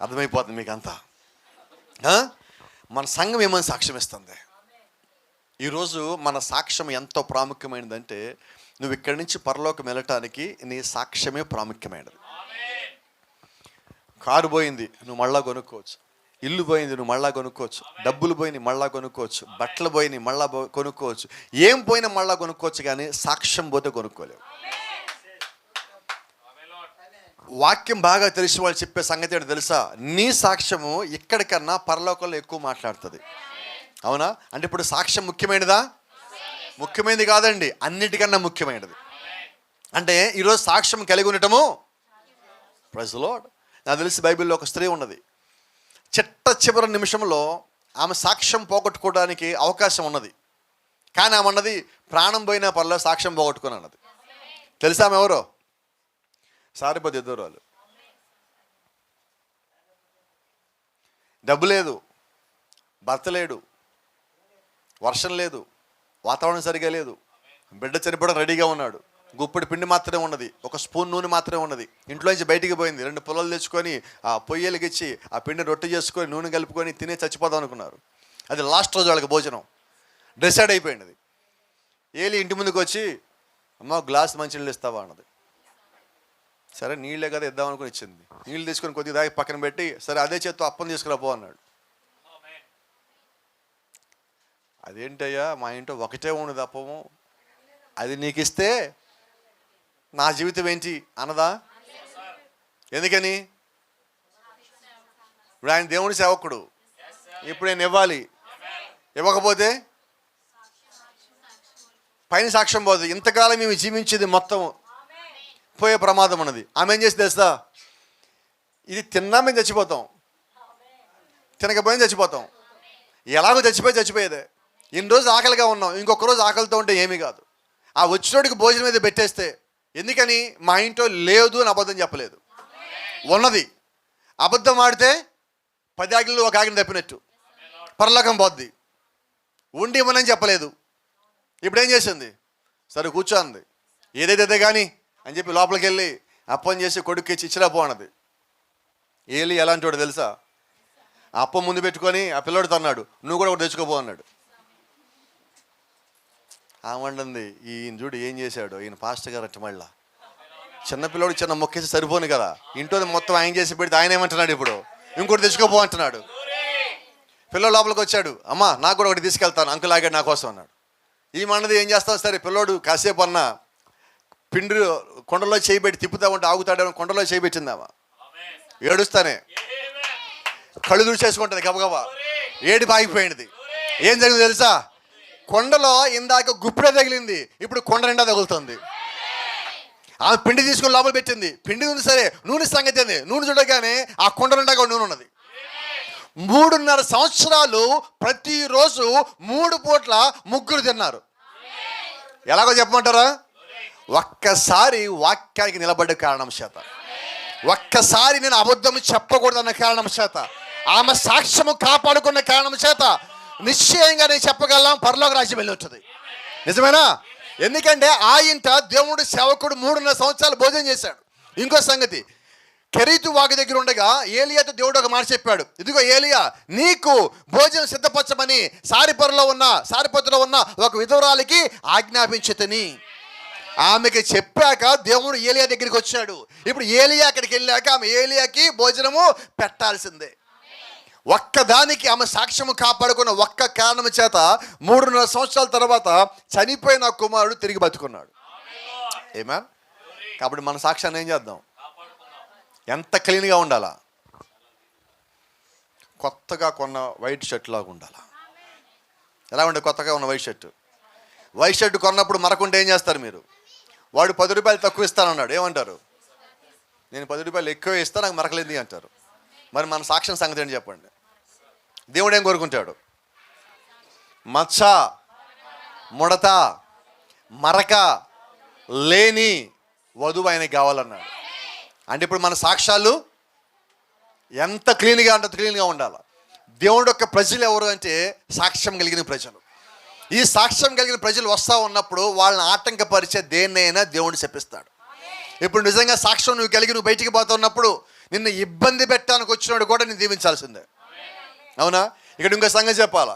అర్థమైపోతుంది మీకు అంతా. మన సంఘం ఏమని సాక్ష్యం ఇస్తుంది? ఈరోజు మన సాక్ష్యం ఎంతో ప్రాముఖ్యమైనదంటే, నువ్వు ఇక్కడి నుంచి పరలోకం వెళ్ళటానికి నీ సాక్ష్యమే ప్రాముఖ్యమైనది. కారు పోయింది, నువ్వు మళ్ళా కొనుక్కోవచ్చు. ఇల్లు పోయింది, నువ్వు మళ్ళా కొనుక్కోవచ్చు. డబ్బులు పోయినాయి, మళ్ళా కొనుక్కోవచ్చు. బట్టలు పోయినాయి, మళ్ళా కొనుక్కోవచ్చు. ఏం పోయినా మళ్ళా కొనుక్కోవచ్చు, కానీ సాక్ష్యం పోతే కొనుక్కోలేవు. వాక్యం బాగా తెలిసి వాళ్ళు చెప్పే సంగతి ఏంటో తెలుసా? నీ సాక్ష్యము ఇక్కడికన్నా పరలోకంలో ఎక్కువ మాట్లాడుతుంది. అవునా? అంటే ఇప్పుడు సాక్ష్యం ముఖ్యమైనదా? ముఖ్యమైనది కాదండి, అన్నిటికన్నా ముఖ్యమైనది. అంటే ఈరోజు సాక్ష్యం కలిగి ఉండటము, ప్రైజ్ ది లార్డ్. నాకు తెలిసి బైబిల్లో ఒక స్త్రీ ఉన్నది, చివరి నిమిషంలో ఆమె సాక్ష్యం పోగొట్టుకోవడానికి అవకాశం ఉన్నది. కానీ ఆమె అన్నది, ప్రాణం పోయినా పర్లేదు సాక్ష్యం పోగొట్టుకుని అన్నది. తెలుసా ఆమె ఎవరో? సారిపోతే ఇద్దరు వాళ్ళు. డబ్బు లేదు, భర్త లేడు, వర్షం లేదు, వాతావరణం సరిగా లేదు, బిడ్డ చనిపోవడం రెడీగా ఉన్నాడు, గుప్పెడు పిండి మాత్రమే ఉన్నది, ఒక స్పూన్ నూనె మాత్రమే ఉన్నది. ఇంట్లోంచి బయటికి పోయింది, 2 పుల్లలు తెచ్చుకొని ఆ పొయ్యలకిచ్చి ఆ పిండి రొట్టె చేసుకొని నూనె కలుపుకొని తినే చచ్చిపోదాం అనుకున్నారు. అది లాస్ట్ రోజు వాళ్ళకి భోజనం డిసైడ్ అయిపోయినది. ఏలి ఇంటి ముందుకు వచ్చి, అమ్మ గ్లాస్ మంచినీళ్ళు ఇస్తావా అన్నది. సరే నీళ్ళే కదా ఇద్దాం అనుకుని ఇచ్చింది. నీళ్ళు తీసుకొని కొద్దిగా దాగి పక్కన పెట్టి, సరే అదే చేత్తో అప్పం తీసుకురాపో అన్నాడు. అదేంటయ్యా, మా ఇంట్లో ఒకటే ఉన్నది అప్పము, అది నీకు ఇస్తే నా జీవితం ఏంటి అన్నదా? ఎందుకని? ఇప్పుడు ఆయన దేవుని సేవకుడు, ఇప్పుడు నేను ఇవ్వాలి. ఇవ్వకపోతే పైన సాక్ష్యం పోతుంది. ఇంతకాలం మేము జీవించేది మొత్తం పోయే ప్రమాదం ఉన్నది. ఆమె ఏం చేసి తెలుసా? ఇది తిన్నా మేము చచ్చిపోతాం, తినకపోయినా చచ్చిపోతాం, ఎలాగో చచ్చిపోయేదే. ఇన్ని రోజు ఆకలిగా ఉన్నాం, ఇంకొక రోజు ఆకలితో ఉంటే ఏమీ కాదు. ఆ వచ్చినోడికి భోజనం మీద పెట్టేస్తే, ఎందుకని? మా ఇంట్లో లేదు అని అబద్ధం చెప్పలేదు, ఉన్నది. అబద్ధం ఆడితే 10 ఆగిళ్ళు ఒక ఆగిని తప్పినట్టు, పరలోకం పోద్ది. ఉండి ఇవ్వనని చెప్పలేదు. ఇప్పుడు ఏం చేసింది? సరే కూర్చోంది, ఏదైతే కానీ అని చెప్పి లోపలికి వెళ్ళి అప్పం చేసి కొడుకు ఇచ్చిరా పోనది. ఏలి ఎలాంటి వాడు తెలుసా? అప్పం ముందు పెట్టుకొని ఆ పిల్లోడితో అన్నాడు, నువ్వు కూడా ఒకటి తెచ్చుకోపో అన్నాడు. ఆమంటుంది, ఈయన చూడు ఏం చేశాడు, ఈయన పాస్టర్ గారు అట్ట. మళ్ళా చిన్నపిల్లోడు చిన్న మొక్కేసి సరిపోను కదా, ఇంట్లో మొత్తం ఆయన చేసి పెడితే ఆయన ఏమంటున్నాడు, ఇప్పుడు ఇంకోటి తెచ్చుకోపో అంటున్నాడు. పిల్లోడు లోపలికి వచ్చాడు, అమ్మ నాకు కూడా ఒకటి తీసుకెళ్తాను, అంకుల్ ఆగాడు నా కోసం అన్నాడు. ఈ మన్నది ఏం చేస్తావు? సరే పిల్లోడు కాసేపు అన్న పిండి కొండలో చేయబెట్టి తిప్పుతా ఉంటే ఆగుతాడేమో, కొండలో చేయబెట్టిందామా, ఏడుస్తానే కళ్ళు దూచేసుకుంటుంది గబగబా, ఏడుపు ఆగిపోయింది. ఏం జరిగింది తెలుసా? కొండలో ఇందాక గుప్పిడ తగిలింది, ఇప్పుడు కొండ నిండా తగులుతుంది. ఆమె పిండి తీసుకుని లోపల పెట్టింది, పిండి ఉంది సరే, నూనె సంగతి ఉంది. నూనె చూడగానే ఆ కొండ నిండా నూనె ఉన్నది. 3.5 సంవత్సరాలు ప్రతిరోజు 3 పూట్ల ముగ్గురు తిన్నారు. ఎలాగో చెప్పమంటారా? ఒక్కసారి వాక్యానికి నిలబడ్డ కారణం చేత, ఒక్కసారి నేను అబద్ధం చెప్పకూడదన్న కారణం చేత, ఆమె సాక్ష్యము కాపాడుకున్న కారణం చేత నిశ్చయంగా నేను చెప్పగలం, పరలోక రాజ్యం వెళ్ళి ఉంటుంది. నిజమేనా? ఎందుకంటే ఆ ఇంట దేవుడు సేవకుడు 3.5 సంవత్సరాలు భోజనం చేశాడు. ఇంకో సంగతి, కెరీతు వాగు దగ్గర ఉండగా ఏలియాతో దేవుడు ఒక మాట చెప్పాడు, ఇదిగో ఏలియా, నీకు భోజనం సిద్ధపరచమని సారిపత్తులో ఉన్న ఒక విధవరాలికి ఆజ్ఞాపించితిని. ఆమెకి చెప్పాక దేవుడు ఏలియా దగ్గరికి వచ్చాడు. ఇప్పుడు ఏలియా అక్కడికి వెళ్ళాక ఆమె ఏలియాకి భోజనము పెట్టాల్సిందే. ఒక్కదానికి ఆమె సాక్ష్యము కాపాడుకున్న ఒక్క కారణం చేత 3.5 సంవత్సరాల తర్వాత చనిపోయిన కుమారుడు తిరిగి బతుకున్నాడు. ఏమేన్? కాబట్టి మన సాక్ష్యాన్ని ఏం చేద్దాం? ఎంత క్లీన్గా ఉండాలా? కొత్తగా కొన్న వైట్ షర్ట్ లాగా ఉండాలా? ఎలా ఉండే? కొత్తగా ఉన్న వైట్ షర్ట్ కొన్నప్పుడు మరకుంటే ఏం చేస్తారు మీరు? వాడు 10 రూపాయలు తక్కువ ఇస్తానన్నాడు, ఏమంటారు? నేను 10 రూపాయలు ఎక్కువ ఇస్తాను, నాకు మరకలేంది అంటారు. మరి మన సాక్ష్యం సంగతి ఏంటి చెప్పండి? దేవుడు ఏం కోరుకుంటాడు? మచ్చ, ముడత, మరక లేని వధువు ఆయనకి కావాలన్నాడు. అంటే ఇప్పుడు మన సాక్ష్యాలు ఎంత క్లీన్గా అంటే క్లీన్గా ఉండాలి. దేవుడు యొక్క ప్రజలు ఎవరు అంటే సాక్ష్యం కలిగిన ప్రజలు. ఈ సాక్ష్యం కలిగిన ప్రజలు వస్తూ ఉన్నప్పుడు వాళ్ళని ఆటంకపరిచే దేన్నైనా దేవుడు శపిస్తాడు. ఇప్పుడు నిజంగా సాక్ష్యం నువ్వు కలిగి నువ్వు బయటికి పోతున్నప్పుడు నిన్ను ఇబ్బంది పెట్టడానికి వచ్చినాడు కూడా నేను దీవించాల్సిందే. అవునా? ఇక్కడ ఇంకో సంగతి చెప్పాలా.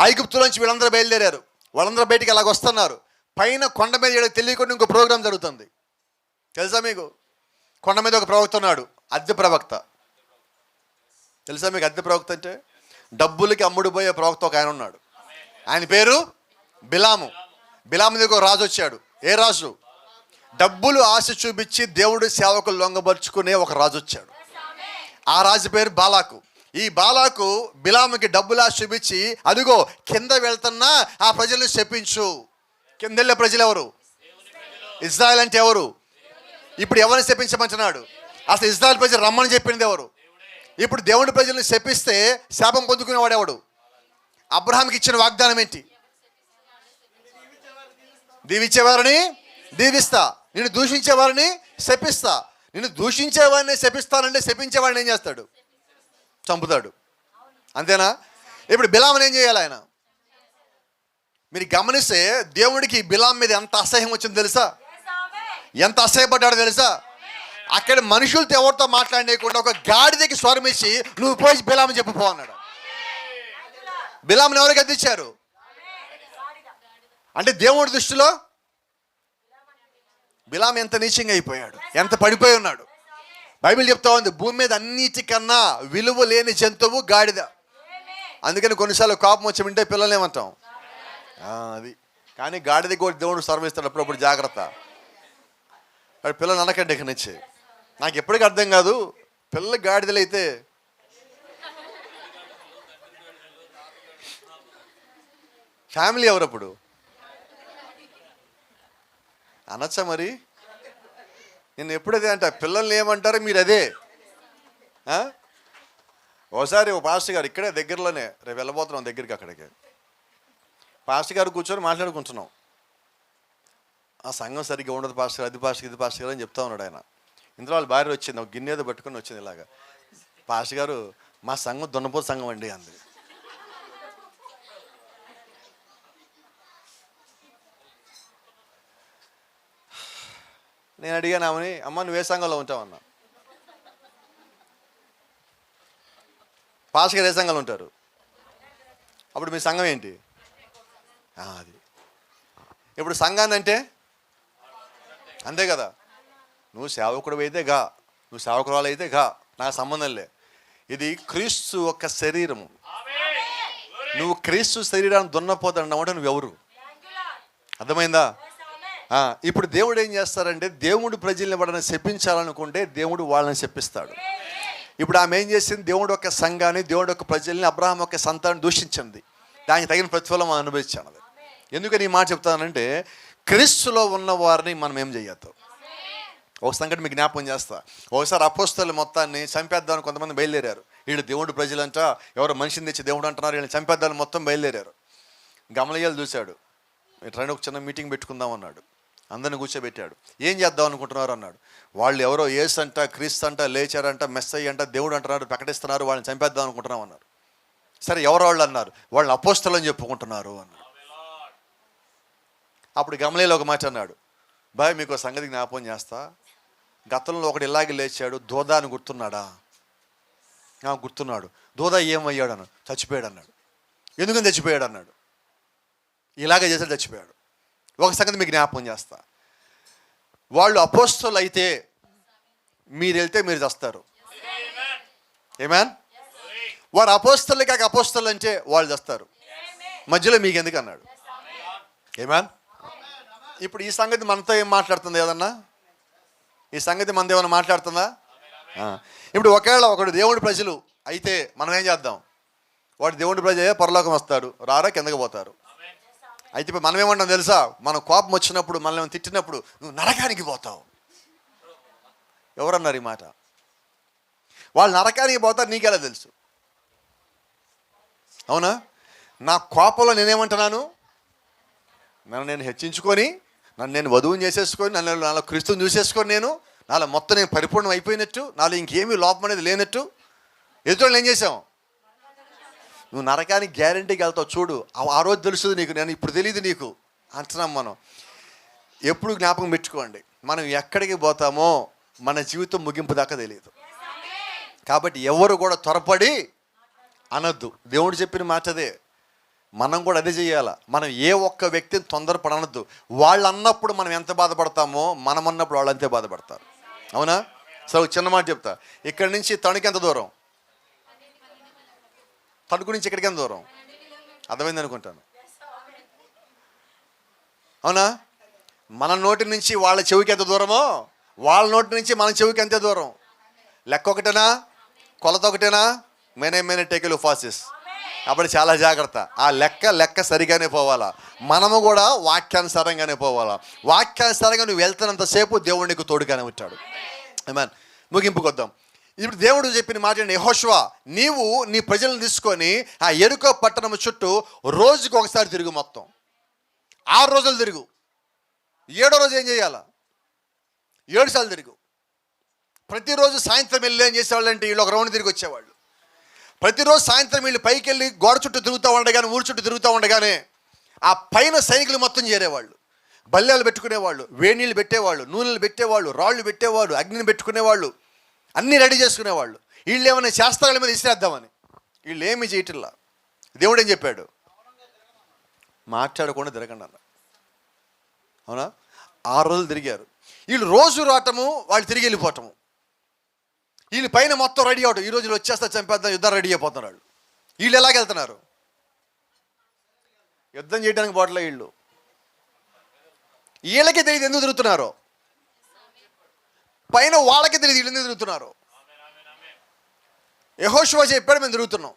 ఐగుప్తులోంచి వీళ్ళందరూ బయలుదేరారు. వాళ్ళందరూ బయటికి అలాగ వస్తున్నారు. పైన కొండ మీద తెలియకుండా ఇంకో ప్రోగ్రాం జరుగుతుంది. తెలుసా మీకు? కొండ మీద ఒక ప్రవక్త ఉన్నాడు, అద్దె ప్రవక్త. తెలుసా మీకు అద్దె ప్రవక్త అంటే? డబ్బులకి అమ్ముడుపోయే ప్రవక్త ఒక ఆయన ఉన్నాడు. ఆయన పేరు బిలాము. బిలాము దగ్గర ఒక రాజు వచ్చాడు. ఏ రాజు? డబ్బులు ఆశ చూపించి దేవుడు సేవకులు లొంగబరుచుకునే ఒక రాజు వచ్చాడు. ఆ రాజు పేరు బాలాకు. ఈ బాలాకు బిలాముకి డబ్బులు ఆశ చూపించి, అదిగో కింద వెళ్తున్నా ఆ ప్రజలను శపించు. కింద వెళ్ళే ప్రజలు ఎవరు? ఇజ్రాయెల్ అంటే ఎవరు? ఇప్పుడు ఎవరిని శపించమంటున్నాడు? అసలు ఇజ్రాయెల్ ప్రజలు రమ్మని చెప్పింది ఎవరు? ఇప్పుడు దేవుడి ప్రజలను శపిస్తే శాపం పొందుకునేవాడు ఎవడు? అబ్రహాంకి ఇచ్చిన వాగ్దానం ఏంటి? దీవించేవారిని దీవిస్తా, నిన్ను దూషించేవారిని శపిస్తా. నిన్ను దూషించేవారిని శపిస్తానంటే శపించేవాడిని ఏం చేస్తాడు? చంపుతాడు. అంతేనా? ఇప్పుడు బిలాముని ఏం చేయాలి ఆయన? మీరు గమనిస్తే దేవుడికి బిలాం మీద ఎంత అసహ్యం వచ్చిందో తెలుసా? ఎంత అసహ్యపడ్డాడో తెలుసా? అక్కడ మనుషులతో ఎవరితో మాట్లాడలేకుండా ఒక గాడిదకి స్వరమిచ్చి నువ్వు పోయి బిలాము చెప్పు పో అన్నాడు. బిలాముని ఎవరికి గద్దించారు? అంటే దేవుడి దృష్టిలో బిలాం ఎంత నీచంగా అయిపోయాడు, ఎంత పడిపోయి ఉన్నాడు. బైబిల్ చెప్తా ఉంది, భూమి మీద అన్నిటికన్నా విలువ లేని జంతువు గాడిద. అందుకని కొన్నిసార్లు కోపం వచ్చి వింటే పిల్లలు ఏమంటాం? అది. కానీ గాడిద కూడా దేవుడు సర్విస్తాడు అప్పుడప్పుడు, జాగ్రత్త. పిల్లలు అనకండి ఇక నుంచి. నాకు ఎప్పటికీ అర్థం కాదు, పిల్లలు గాడిదలు అయితే ఫ్యామిలీ ఎవరప్పుడు అనొచ్చా? మరి నేను ఎప్పుడైతే అంట పిల్లల్ని ఏమంటారో మీరు అదే. ఒకసారి ఓ పాస్టర్ గారు ఇక్కడే దగ్గరలోనే, రేపు వెళ్ళబోతున్నాం దగ్గరికి, అక్కడికి పాస్టర్ గారు కూర్చొని మాట్లాడుకుంటున్నాం. ఆ సంఘం సరిగ్గా ఉండదు పాస్టర్, అది పాస్టర్ ఇది పాస్టర్ గారు అని చెప్తా ఉన్నాడు ఆయన. ఇందులో వాళ్ళ భార్య వచ్చింది, ఒక గిన్నె ఏదో పట్టుకొని వచ్చింది ఇలాగా. పాస్టర్ గారు మా సంఘం దున్నపోతు సంఘం అండి అంది. నేను అడిగాను ఆమెని, అమ్మ నువ్వు ఏ సంఘంలో ఉంటావన్నా? పాస్టర్ గారు ఏ సంఘంలో ఉంటారు? అప్పుడు మీ సంఘం ఏంటి? అది. ఇప్పుడు సంఘాన్ని అంటే అంతే కదా. నువ్వు సేవకుడు అయితే గా, నువ్వు సేవకురాలు అయితే గా, నాకు సంబంధం లే. ఇది క్రీస్తు యొక్క శరీరము. నువ్వు క్రీస్తు శరీరాన్ని దున్నపోతాడంటే నువ్వెవరు? అర్థమైందా? ఇప్పుడు దేవుడు ఏం చేస్తారంటే, దేవుడు ప్రజల్ని ఎవరైనా శపించాలనుకుంటే దేవుడు వాళ్ళని శపిస్తాడు. ఇప్పుడు ఆమె ఏం చేసింది? దేవుడు యొక్క సంఘాన్ని, దేవుడు యొక్క ప్రజల్ని, అబ్రహాం యొక్క సంతానం దూషించింది. దానికి తగిన ప్రతిఫలం అనుభవించాను. ఎందుకని ఈ మాట చెప్తానంటే, క్రీస్తులో ఉన్న వారిని మనం ఏం చేయొద్దు. ఒక సంగతి మీకు జ్ఞాపకం చేస్తా. ఒకసారి అపోస్తలుల మొత్తాన్ని చంపేద్దామని కొంతమంది బయలుదేరారు. వీళ్ళు దేవుడు ప్రజలంట, ఎవరో మనిషిని తెచ్చి దేవుడు అంటున్నారు, వీళ్ళని చంపేద్దామని మొత్తం బయలుదేరారు. గమలీయేలు చూశాడు, రండి ఒక చిన్న మీటింగ్ పెట్టుకుందాం అన్నాడు. అందరిని కూర్చోబెట్టాడు. ఏం చేద్దాం అనుకుంటున్నారు అన్నాడు. వాళ్ళు ఎవరో యేసు అంట, క్రీస్తు అంట, లేచారంట, మెస్సయ్య అంట, దేవుడు అంటున్నారు, ప్రకటిస్తున్నారు, వాళ్ళని చంపేద్దాం అనుకుంటున్నాం అన్నారు. సరే ఎవరు వాళ్ళు అన్నారు. వాళ్ళని అపోస్తలని చెప్పుకుంటున్నారు అన్నారు. అప్పుడు గమలీయేలు ఒక మాట అన్నాడు, బాయ్ మీకు ఒక సంగతి జ్ఞాపకం చేస్తా, గతంలో ఒకడు ఇలాగే లేచాడు, దూదా అని గుర్తున్నాడా? గుర్తున్నాడు. దూదా ఏమయ్యాడు అన్నాడు. చచ్చిపోయాడు అన్నాడు. ఎందుకని చచ్చిపోయాడు అన్నాడు. ఇలాగే చేశాడు, చచ్చిపోయాడు. ఒక సంగతి మీకు జ్ఞాపకం చేస్తా, వాళ్ళు అపోస్తలు అయితే మీరు వెళ్తే మీరు చస్తారు. ఏమేన్? వారు అపోస్తలు కాక అపోస్తలు అంటే వాళ్ళు చస్తారు. మధ్యలో మీకు ఎందుకు అన్నాడు. ఏమేన్? ఇప్పుడు ఈ సంగతి మనతో ఏం మాట్లాడుతుంది ఏదన్నా? ఈ సంగతి మనది ఏమైనా మాట్లాడుతుందా? ఇప్పుడు ఒకవేళ ఒకడు దేవుడి ప్రజలు అయితే మనం ఏం చేద్దాం? వాడు దేవుడి ప్రజలే పరలోకం వస్తాడు, రారా కిందకి పోతారు. అయితే ఇప్పుడు మనం ఏమంటాం తెలుసా? మనం కోపం వచ్చినప్పుడు, మనల్ని తిట్టినప్పుడు నువ్వు నరకానికి పోతావు. ఎవరన్నారు ఈ మాట? వాళ్ళు నరకానికి పోతారు, నీకెలా తెలుసు? అవునా? నా కోపంలో నేనేమంటున్నాను? నన్ను నేను హెచ్చించుకొని, నన్ను నేను వధువుని చేసేసుకొని, నాలో క్రీస్తుని చూసేసుకొని, నాలో మొత్తం నేను పరిపూర్ణం అయిపోయినట్టు, నాలో ఇంకేమీ లోపం అనేది లేనట్టు ఎదుటి ఏం చేసాం? నువ్వు నరకానికి గ్యారంటీకి వెళ్తావు చూడు, ఆ రోజు తెలుస్తుంది నీకు, నేను ఇప్పుడు తెలియదు నీకు అంటున్నాం. మనం ఎప్పుడు జ్ఞాపకం పెట్టుకోండి, మనం ఎక్కడికి పోతామో మన జీవితం ముగింపు దాకా తెలియదు. కాబట్టి ఎవరు కూడా త్వరపడి అనొద్దు. దేవుడు చెప్పిన మాట అదే, మనం కూడా అదే చేయాలి. మనం ఏ ఒక్క వ్యక్తిని తొందరపడనొద్దు. వాళ్ళు అన్నప్పుడు మనం ఎంత బాధపడతామో మనం అన్నప్పుడు వాళ్ళు అంతే బాధపడతారు. అవునా? సరే చిన్న మాట చెప్తా. ఇక్కడి నుంచి తణుకు ఎంత దూరం? తణుకు నుంచి ఇక్కడికి ఎంత దూరం? అర్థమైంది అనుకుంటాను. అవునా? మన నోటి నుంచి వాళ్ళ చెవికి ఎంత దూరమో వాళ్ళ నోటి నుంచి మన చెవికి ఎంత దూరం. లెక్క ఒకటేనా? కొలత ఒకటేనా? మేనే టేకిల్ ఫాసిస్. అప్పుడు చాలా జాగ్రత్త. ఆ లెక్క సరిగానే పోవాలా. మనము కూడా వాక్యానుసారంగానే పోవాలా. వాక్యానుసారంగా నువ్వు వెళ్తున్నంతసేపు దేవుడు నీకు తోడుగానే ఉంటాడు. ఆమేన్. ముగింపుకు వద్దాం. ఇప్పుడు దేవుడు చెప్పిన మాట ఏంటి? యెహోషువ, నీవు నీ ప్రజలను తీసుకొని ఆ యెరికో పట్టణం చుట్టూ రోజుకు ఒకసారి తిరుగు. మొత్తం 6 రోజులు తిరుగు. 7వ రోజు ఏం చేయాలా? 7 సార్లు తిరుగు. ప్రతిరోజు సాయంత్రం వెళ్ళి ఏం చేసేవాళ్ళు అంటే వీళ్ళు ఒక రౌండ్ తిరిగి వచ్చేవాళ్ళు. ప్రతిరోజు సాయంత్రం వీళ్ళు పైకి వెళ్ళి గోడ చుట్టూ తిరుగుతూ ఉండగానే, ఊరు చుట్టూ తిరుగుతూ ఉండగానే ఆ పైన సైనికులు మొత్తం చేరేవాళ్ళు. బల్లాలు పెట్టుకునేవాళ్ళు, వేడి నీళ్ళు పెట్టేవాళ్ళు, నూనెలు పెట్టేవాళ్ళు, రాళ్ళు పెట్టేవాళ్ళు, అగ్నిని పెట్టుకునేవాళ్ళు, అన్నీ రెడీ చేసుకునేవాళ్ళు. వీళ్ళు ఏమైనా శాస్త్రాల మీద ఇసిరేద్దామని. వీళ్ళు ఏమీ చేయట్లా. దేవుడు ఏం చెప్పాడు? మాట్లాడకుండా తిరగండి అన్న. అవునా? 6 రోజులు తిరిగారు. వీళ్ళు రోజు రావటము, వాళ్ళు తిరిగి వెళ్ళిపోవటము. వీళ్ళు పైన మొత్తం రెడీ అవటం. ఈ రోజులు వచ్చేస్తా, చంపేద్దాం, యుద్ధం రెడీ అయిపోతున్నారు వాళ్ళు. వీళ్ళు ఎలాగెళ్తున్నారు? యుద్ధం చేయడానికి పోవట్లే. వీళ్ళకి తెలియదు ఎందుకు తిరుగుతున్నారో, పైన వాళ్ళకి తెలియదు వీళ్ళు ఎందుకు తిరుగుతున్నారు. యెహోషువ చెప్పాడు మేము తిరుగుతున్నాం.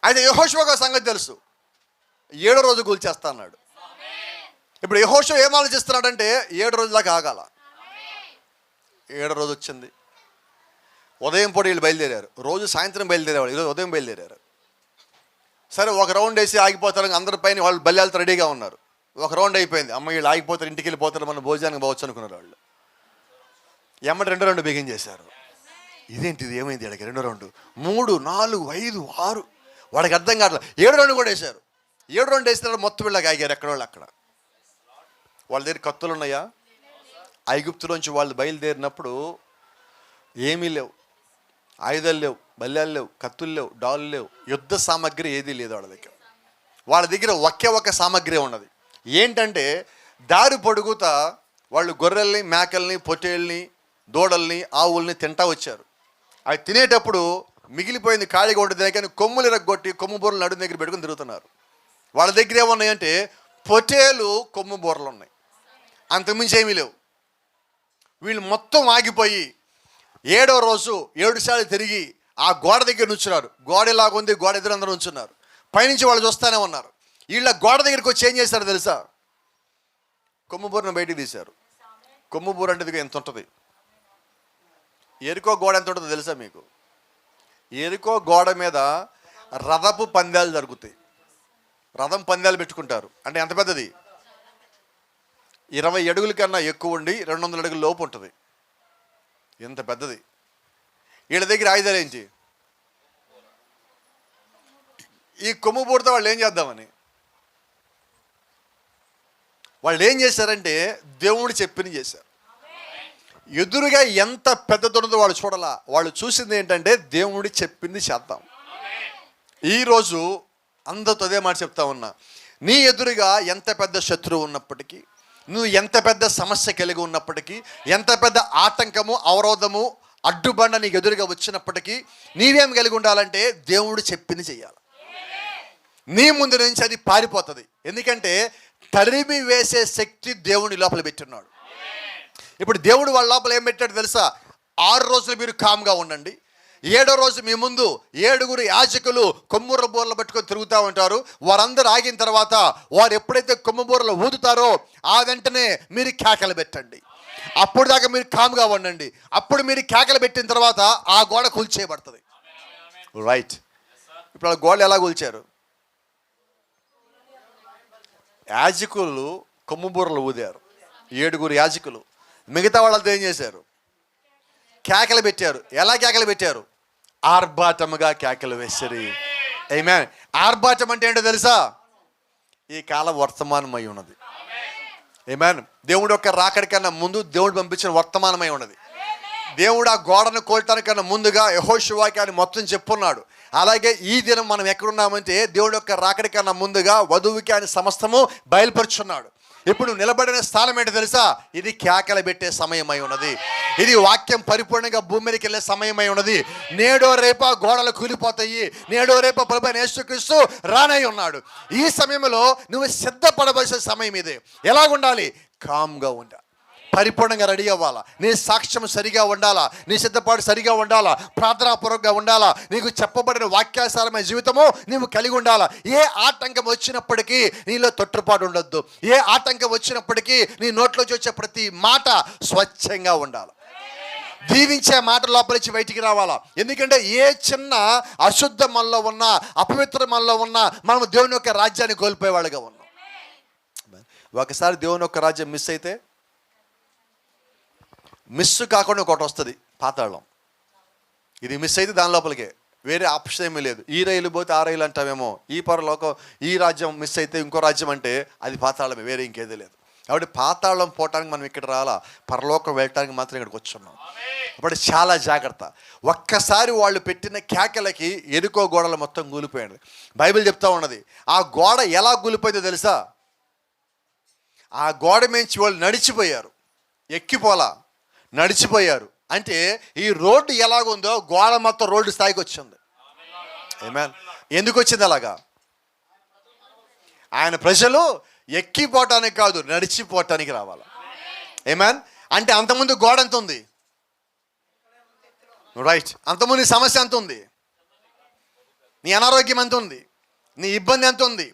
అయితే యెహోషువకు సంగతి తెలుసు, 7వ రోజు కూల్చేస్తా అన్నాడు. ఇప్పుడు యెహోషువ ఏం ఆలోచిస్తున్నాడంటే 7 రోజుల దాకా ఆగాల. 7వ రోజు వచ్చింది. ఉదయం పూట వీళ్ళు బయలుదేరారు. రోజు సాయంత్రం బయలుదేరేవాళ్ళు, ఈరోజు ఉదయం బయలుదేరారు. సరే ఒక రౌండ్ వేసి ఆగిపోతారు. అందరి పైన వాళ్ళు బల్లాలతో రెడీగా ఉన్నారు. ఒక రౌండ్ అయిపోయింది. అమ్మ వీళ్ళు ఆగిపోతారు, ఇంటికి వెళ్ళిపోతారు, మన భోజనానికి పోవచ్చు అనుకున్నారు వాళ్ళు. ఎమ్మటి 2వ రౌండ్ బిగించేశారు. ఇదేంటిది, ఏమైంది వీళ్ళకి? 2వ రౌండ్ 3, 4, 5, 6 వాడికి అర్థం కావట్లేదు. 7వ రౌండ్ కూడా వేశారు. 7వ రౌండ్ వేసిన మొత్తం వీళ్ళకి ఆగారు. ఎక్కడ వాళ్ళు అక్కడ. వాళ్ళ దగ్గర కత్తులు ఉన్నాయా? ఐగుప్తులోంచి వాళ్ళు బయలుదేరినప్పుడు ఏమీ లేవు, ఆయుధాలు లేవు, బల్యాలు లేవు, కత్తులు లేవు, డాలు లేవు, యుద్ధ సామాగ్రి ఏదీ లేదు వాళ్ళ దగ్గర. వాళ్ళ దగ్గర ఒకే ఒక సామాగ్రి ఉన్నది. ఏంటంటే దారి పొడుగుతా వాళ్ళు గొర్రెల్ని, మేకల్ని, పొట్టేళ్ళని, దూడల్ని, ఆవుల్ని తింటా వచ్చారు. అవి తినేటప్పుడు మిగిలిపోయింది ఖాళీగా ఉంటుంది కానీ కొమ్ములు ఇరగొట్టి కొమ్ము బూరలు నడుము దగ్గర పెట్టుకుని తిరుగుతున్నారు. వాళ్ళ దగ్గర ఏమున్నాయంటే పొట్టేలు, కొమ్ము బూరలు ఉన్నాయి, అంతకుమించి ఏమీ లేవు. వీళ్ళు మొత్తం ఆగిపోయి 7వ రోజు 7 సార్లు తిరిగి ఆ గోడ దగ్గర నుంచున్నారు. గోడ ఇలాగుంది, గోడ ఎదురందరూ ఉంచున్నారు. పైనుంచి వాళ్ళు చూస్తూనే ఉన్నారు. వీళ్ళ గోడ దగ్గరికి వచ్చి ఏం చేశారు తెలుసా? కొమ్ము బూరను బయటికి తీశారు. కొమ్ము బూర అంటే ఎంత ఉంటుంది? ఎరుకో గోడ ఎంత ఉంటుందో తెలుసా మీకు? ఎరుకో గోడ మీద రథపు పందాలు జరుగుతాయి. రథం పందాలు పెట్టుకుంటారు. అంటే ఎంత పెద్దది? 20 అడుగుల కన్నా ఎక్కువ ఉండి 200 అడుగుల లోపు ఉంటుంది. ఎంత పెద్దది. వీళ్ళ దగ్గర ఆయుధాలు ఏంటి? ఈ కొమ్ము పూడితే వాళ్ళు ఏం చేద్దామని వాళ్ళు ఏం చేశారంటే దేవుడు చెప్పింది చేశారు. ఎదురుగా ఎంత పెద్దదున్నదో వాళ్ళు చూడాల. వాళ్ళు చూసింది ఏంటంటే దేవుడి చెప్పింది చేద్దాం. ఈరోజు అందరితో అదే మాట చెప్తా ఉన్నా. నీ ఎదురుగా ఎంత పెద్ద శత్రువు ఉన్నప్పటికీ, నువ్వు ఎంత పెద్ద సమస్య కలిగి ఉన్నప్పటికీ, ఎంత పెద్ద ఆటంకము, అవరోధము, అడ్డుబండ నీకు ఎదురుగా వచ్చినప్పటికీ నీవేం కలిగి ఉండాలంటే దేవుడు చెప్పింది చెయ్యాలి. నీ ముందు నుంచి అది పారిపోతుంది. ఎందుకంటే తరిమి వేసే శక్తి దేవుని లోపల పెట్టున్నాడు. ఇప్పుడు దేవుడు వాళ్ళ లోపల ఏం పెట్టాడు తెలుసా? 6 రోజులు మీరు కామ్గా ఉండండి. 7వ రోజు మీ ముందు 7గురు యాజకులు కొమ్ముర బోర్లు పట్టుకొని తిరుగుతూ ఉంటారు. వారందరూ ఆగిన తర్వాత వారు ఎప్పుడైతే కొమ్ము బోర్లు ఊదుతారో ఆ వెంటనే మీరు కేకలు పెట్టండి. అప్పుడు దాకా మీరు కామ్గా ఉండండి. అప్పుడు మీరు కేకలు పెట్టిన తర్వాత ఆ గోడ కూల్చేయబడుతుంది. రైట్. ఇప్పుడు ఆ గోడ ఎలా కూల్చారు? యాజకులు కొమ్ము బోర్లు ఊదారు. 7గురు యాజకులు. మిగతా వాళ్ళతో ఏం చేశారు? కేకలు పెట్టారు. ఎలా కేకలు పెట్టారు? ఆర్భాటముగా కేకలు వేశారు. ఆమేన్. ఆర్భాటం అంటే ఏంటో తెలుసా? ఈ కాలం వర్తమానమై ఉన్నది. ఆమేన్. దేవుడు యొక్క రాకడి కన్నా ముందు దేవుడు పంపించిన వర్తమానమై ఉన్నది. దేవుడు ఆ గోడను కోల్టానికన్నా ముందుగా యెహోషువకి అని మొత్తం చెప్పున్నాడు. అలాగే ఈ దినం మనం ఎక్కడున్నామంటే దేవుడు యొక్క రాకడి కన్నా ముందుగా వధువుకి ఆయన సమస్తము బయలుపరుచున్నాడు. ఇప్పుడు నిలబడిన స్థానం ఏంటో తెలుసా? ఇది కేకలు పెట్టే సమయమై ఉన్నది. ఇది వాక్యం పరిపూర్ణంగా భూమి మీదకి వెళ్ళే సమయమై ఉన్నది. నేడో రేపో గోడలు కూలిపోతాయి. నేడో రేపో ప్రభువైన యేసుక్రీస్తు రానై ఉన్నాడు. ఈ సమయంలో నువ్వు సిద్ధపడవలసిన సమయం ఇది. ఎలాగుండాలి? కామ్గా ఉండాలి. పరిపూర్ణంగా రెడీ అవ్వాలా. నీ సాక్ష్యం సరిగా ఉండాలా. నీ సిద్ధపాటు సరిగా ఉండాలా. ప్రార్థనాపూర్వకంగా ఉండాలా. నీకు చెప్పబడిన వాక్యాసారమైన జీవితము నీవు కలిగి ఉండాలా. ఏ ఆటంకం వచ్చినప్పటికీ నీలో తొట్టుపాటు ఉండొద్దు. ఏ ఆటంకం వచ్చినప్పటికీ నీ నోట్లోంచి వచ్చే ప్రతి మాట స్వచ్ఛంగా ఉండాలి. దీవించే మాట లోపల నుంచి బయటికి రావాలా. ఎందుకంటే ఏ చిన్న అశుద్ధ మనలో ఉన్నా, అపవిత్ర మనలో ఉన్నా మనం దేవుని యొక్క రాజ్యాన్ని కోల్పోయేవాళ్ళుగా ఉన్నాం. ఒకసారి దేవుని యొక్క రాజ్యం మిస్ అయితే మిస్ కాకుండా ఒకటి వస్తుంది, పాతాళం. ఇది మిస్ అయితే దాని లోపలికే, వేరే ఆప్షన్ ఏమీ లేదు. ఈ రైలు పోతే ఆ రైలు అంటామేమో, ఈ పరలోకం ఈ రాజ్యం మిస్ అయితే ఇంకో రాజ్యం అంటే అది పాతాళమే, వేరే ఇంకేదే లేదు. కాబట్టి పాతాళం పోవటానికి మనం ఇక్కడ రాలా, పరలోకం వెళ్ళటానికి మాత్రం ఇక్కడికి వచ్చున్నాం. అప్పుడు చాలా జాగ్రత్త. ఒక్కసారి వాళ్ళు పెట్టిన కేకలకి ఎరుకో గోడలు మొత్తం కూలిపోయింది. బైబిల్ చెప్తా ఉన్నది ఆ గోడ ఎలా కూలిపోయిందో తెలుసా? ఆ గోడ మించి వాళ్ళు నడిచిపోయారు, ఎక్కిపోలా, నడిచిపోయారు. అంటే ఈ రోడ్డు ఎలాగుందో గోడ మొత్తం రోడ్డు స్థాయికి వచ్చింది. ఆమేన్. ఎందుకు వచ్చింది అలాగా? ఆయన ప్రజలు ఎక్కిపోవటానికి కాదు, నడిచిపోవటానికి రావాలి. ఆమేన్. అంటే అంతకుముందు గోడ ఎంత ఉంది? రైట్. అంతకుముందు సమస్య ఎంత ఉంది? నీ అనారోగ్యం ఎంత ఉంది? నీ ఇబ్బంది ఎంత ఉంది?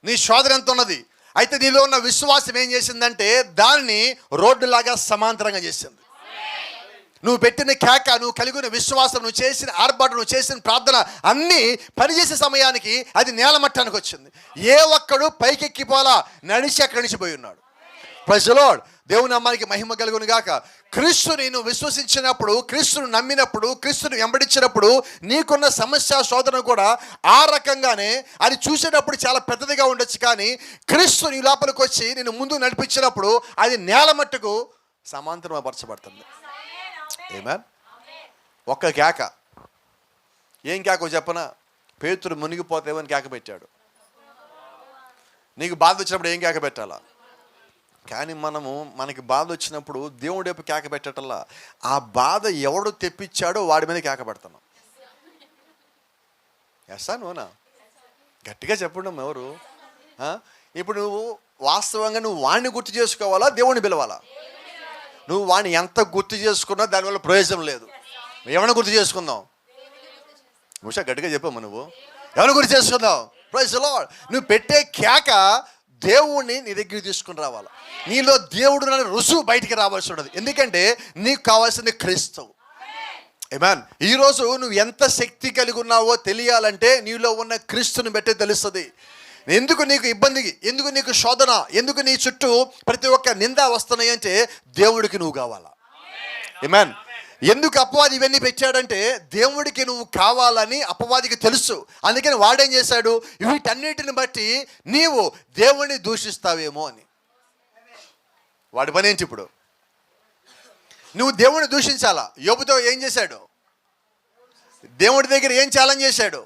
నీ శోధన ఎంత ఉన్నది? అయితే నీలో ఉన్న విశ్వాసం ఏం చేసిందంటే దాన్ని రోడ్డులాగా సమాంతరంగా చేసింది. నువ్వు పెట్టిన కేక, నువ్వు కలిగి ఉన్న విశ్వాసం, నువ్వు చేసిన ఆర్భాటం, నువ్వు చేసిన ప్రార్థన అన్నీ పనిచేసే సమయానికి అది నేలమట్టానికి వచ్చింది. ఏ ఒక్కడు పైకెక్కిపోలా, నడిచి అక్కడి నుంచి పోయి ఉన్నాడు. Praise the Lord. దేవుని నామానికి మహిమ కలుగును గాక. క్రీస్తుని నువ్వు విశ్వసించినప్పుడు, క్రీస్తును నమ్మినప్పుడు, క్రీస్తుని వెంబడించినప్పుడు నీకున్న సమస్య శోధన కూడా ఆ రకంగానే అది చూసేటప్పుడు చాలా పెద్దదిగా ఉండొచ్చు. కానీ క్రీస్తు నీ లోపలికి వచ్చి నేను ముందు నడిపించినప్పుడు అది నేలమట్టుకు సమాంతరపరచబడుతుంది. ఆమేన్. ఒక్క కేక. ఏం కేక చెప్పనా? పేతురు మునిగిపోతేమని కేక పెట్టాడు. నీకు బాధ వచ్చినప్పుడు ఏం కేక పెట్టాలా? కానీ మనకి బాధ వచ్చినప్పుడు దేవుడి వైపు కేక పెట్టటల్లా, ఆ బాధ ఎవడు తెప్పించాడో వాడి మీద కేక పెడుతున్నాం. ఎస్సా నువ్వునా? గట్టిగా చెప్పడం ఎవరు? ఇప్పుడు నువ్వు వాస్తవంగా నువ్వు వాడిని గుర్తు చేసుకోవాలా, దేవుడిని పిలవాలా? నువ్వు వాడిని ఎంత గుర్తు చేసుకున్నా దానివల్ల ప్రయోజనం లేదు. ఎవరిని గుర్తు చేసుకుందాం? ఉషా గట్టిగా చెప్పమ్మా. నువ్వు ఎవరిని గుర్తు చేసుకుందాం? Praise the Lord. నువ్వు పెట్టే కేక దేవుణ్ణి నీ దగ్గరికి తీసుకుని రావాలి. నీలో దేవుడు అనే రుజువు బయటికి రావాల్సి ఉన్నది. ఎందుకంటే నీకు కావాల్సింది క్రీస్తు. ఆమేన్. ఈరోజు నువ్వు ఎంత శక్తి కలిగి ఉన్నావో తెలియాలంటే నీలో ఉన్న క్రీస్తుని బట్టే తెలుస్తుంది. ఎందుకు నీకు ఇబ్బంది, ఎందుకు నీకు శోధన, ఎందుకు నీ చుట్టూ ప్రతి ఒక్క నింద వస్తున్నాయి అంటే దేవుడికి నువ్వు కావాలా. ఆమేన్. ఎందుకు అపవాది ఇవన్నీ పెట్టాడంటే దేవుడికి నువ్వు కావాలని అపవాదికి తెలుసు. అందుకని వాడేం చేశాడు, వీటన్నిటిని బట్టి నీవు దేవుణ్ణి దూషిస్తావేమో అని. వాడి పని ఏంటి ఇప్పుడు, నువ్వు దేవుణ్ణి దూషించాలా. యోబుతో ఏం చేశాడు, దేవుడి దగ్గర ఏం ఛాలెంజ్ చేశాడు,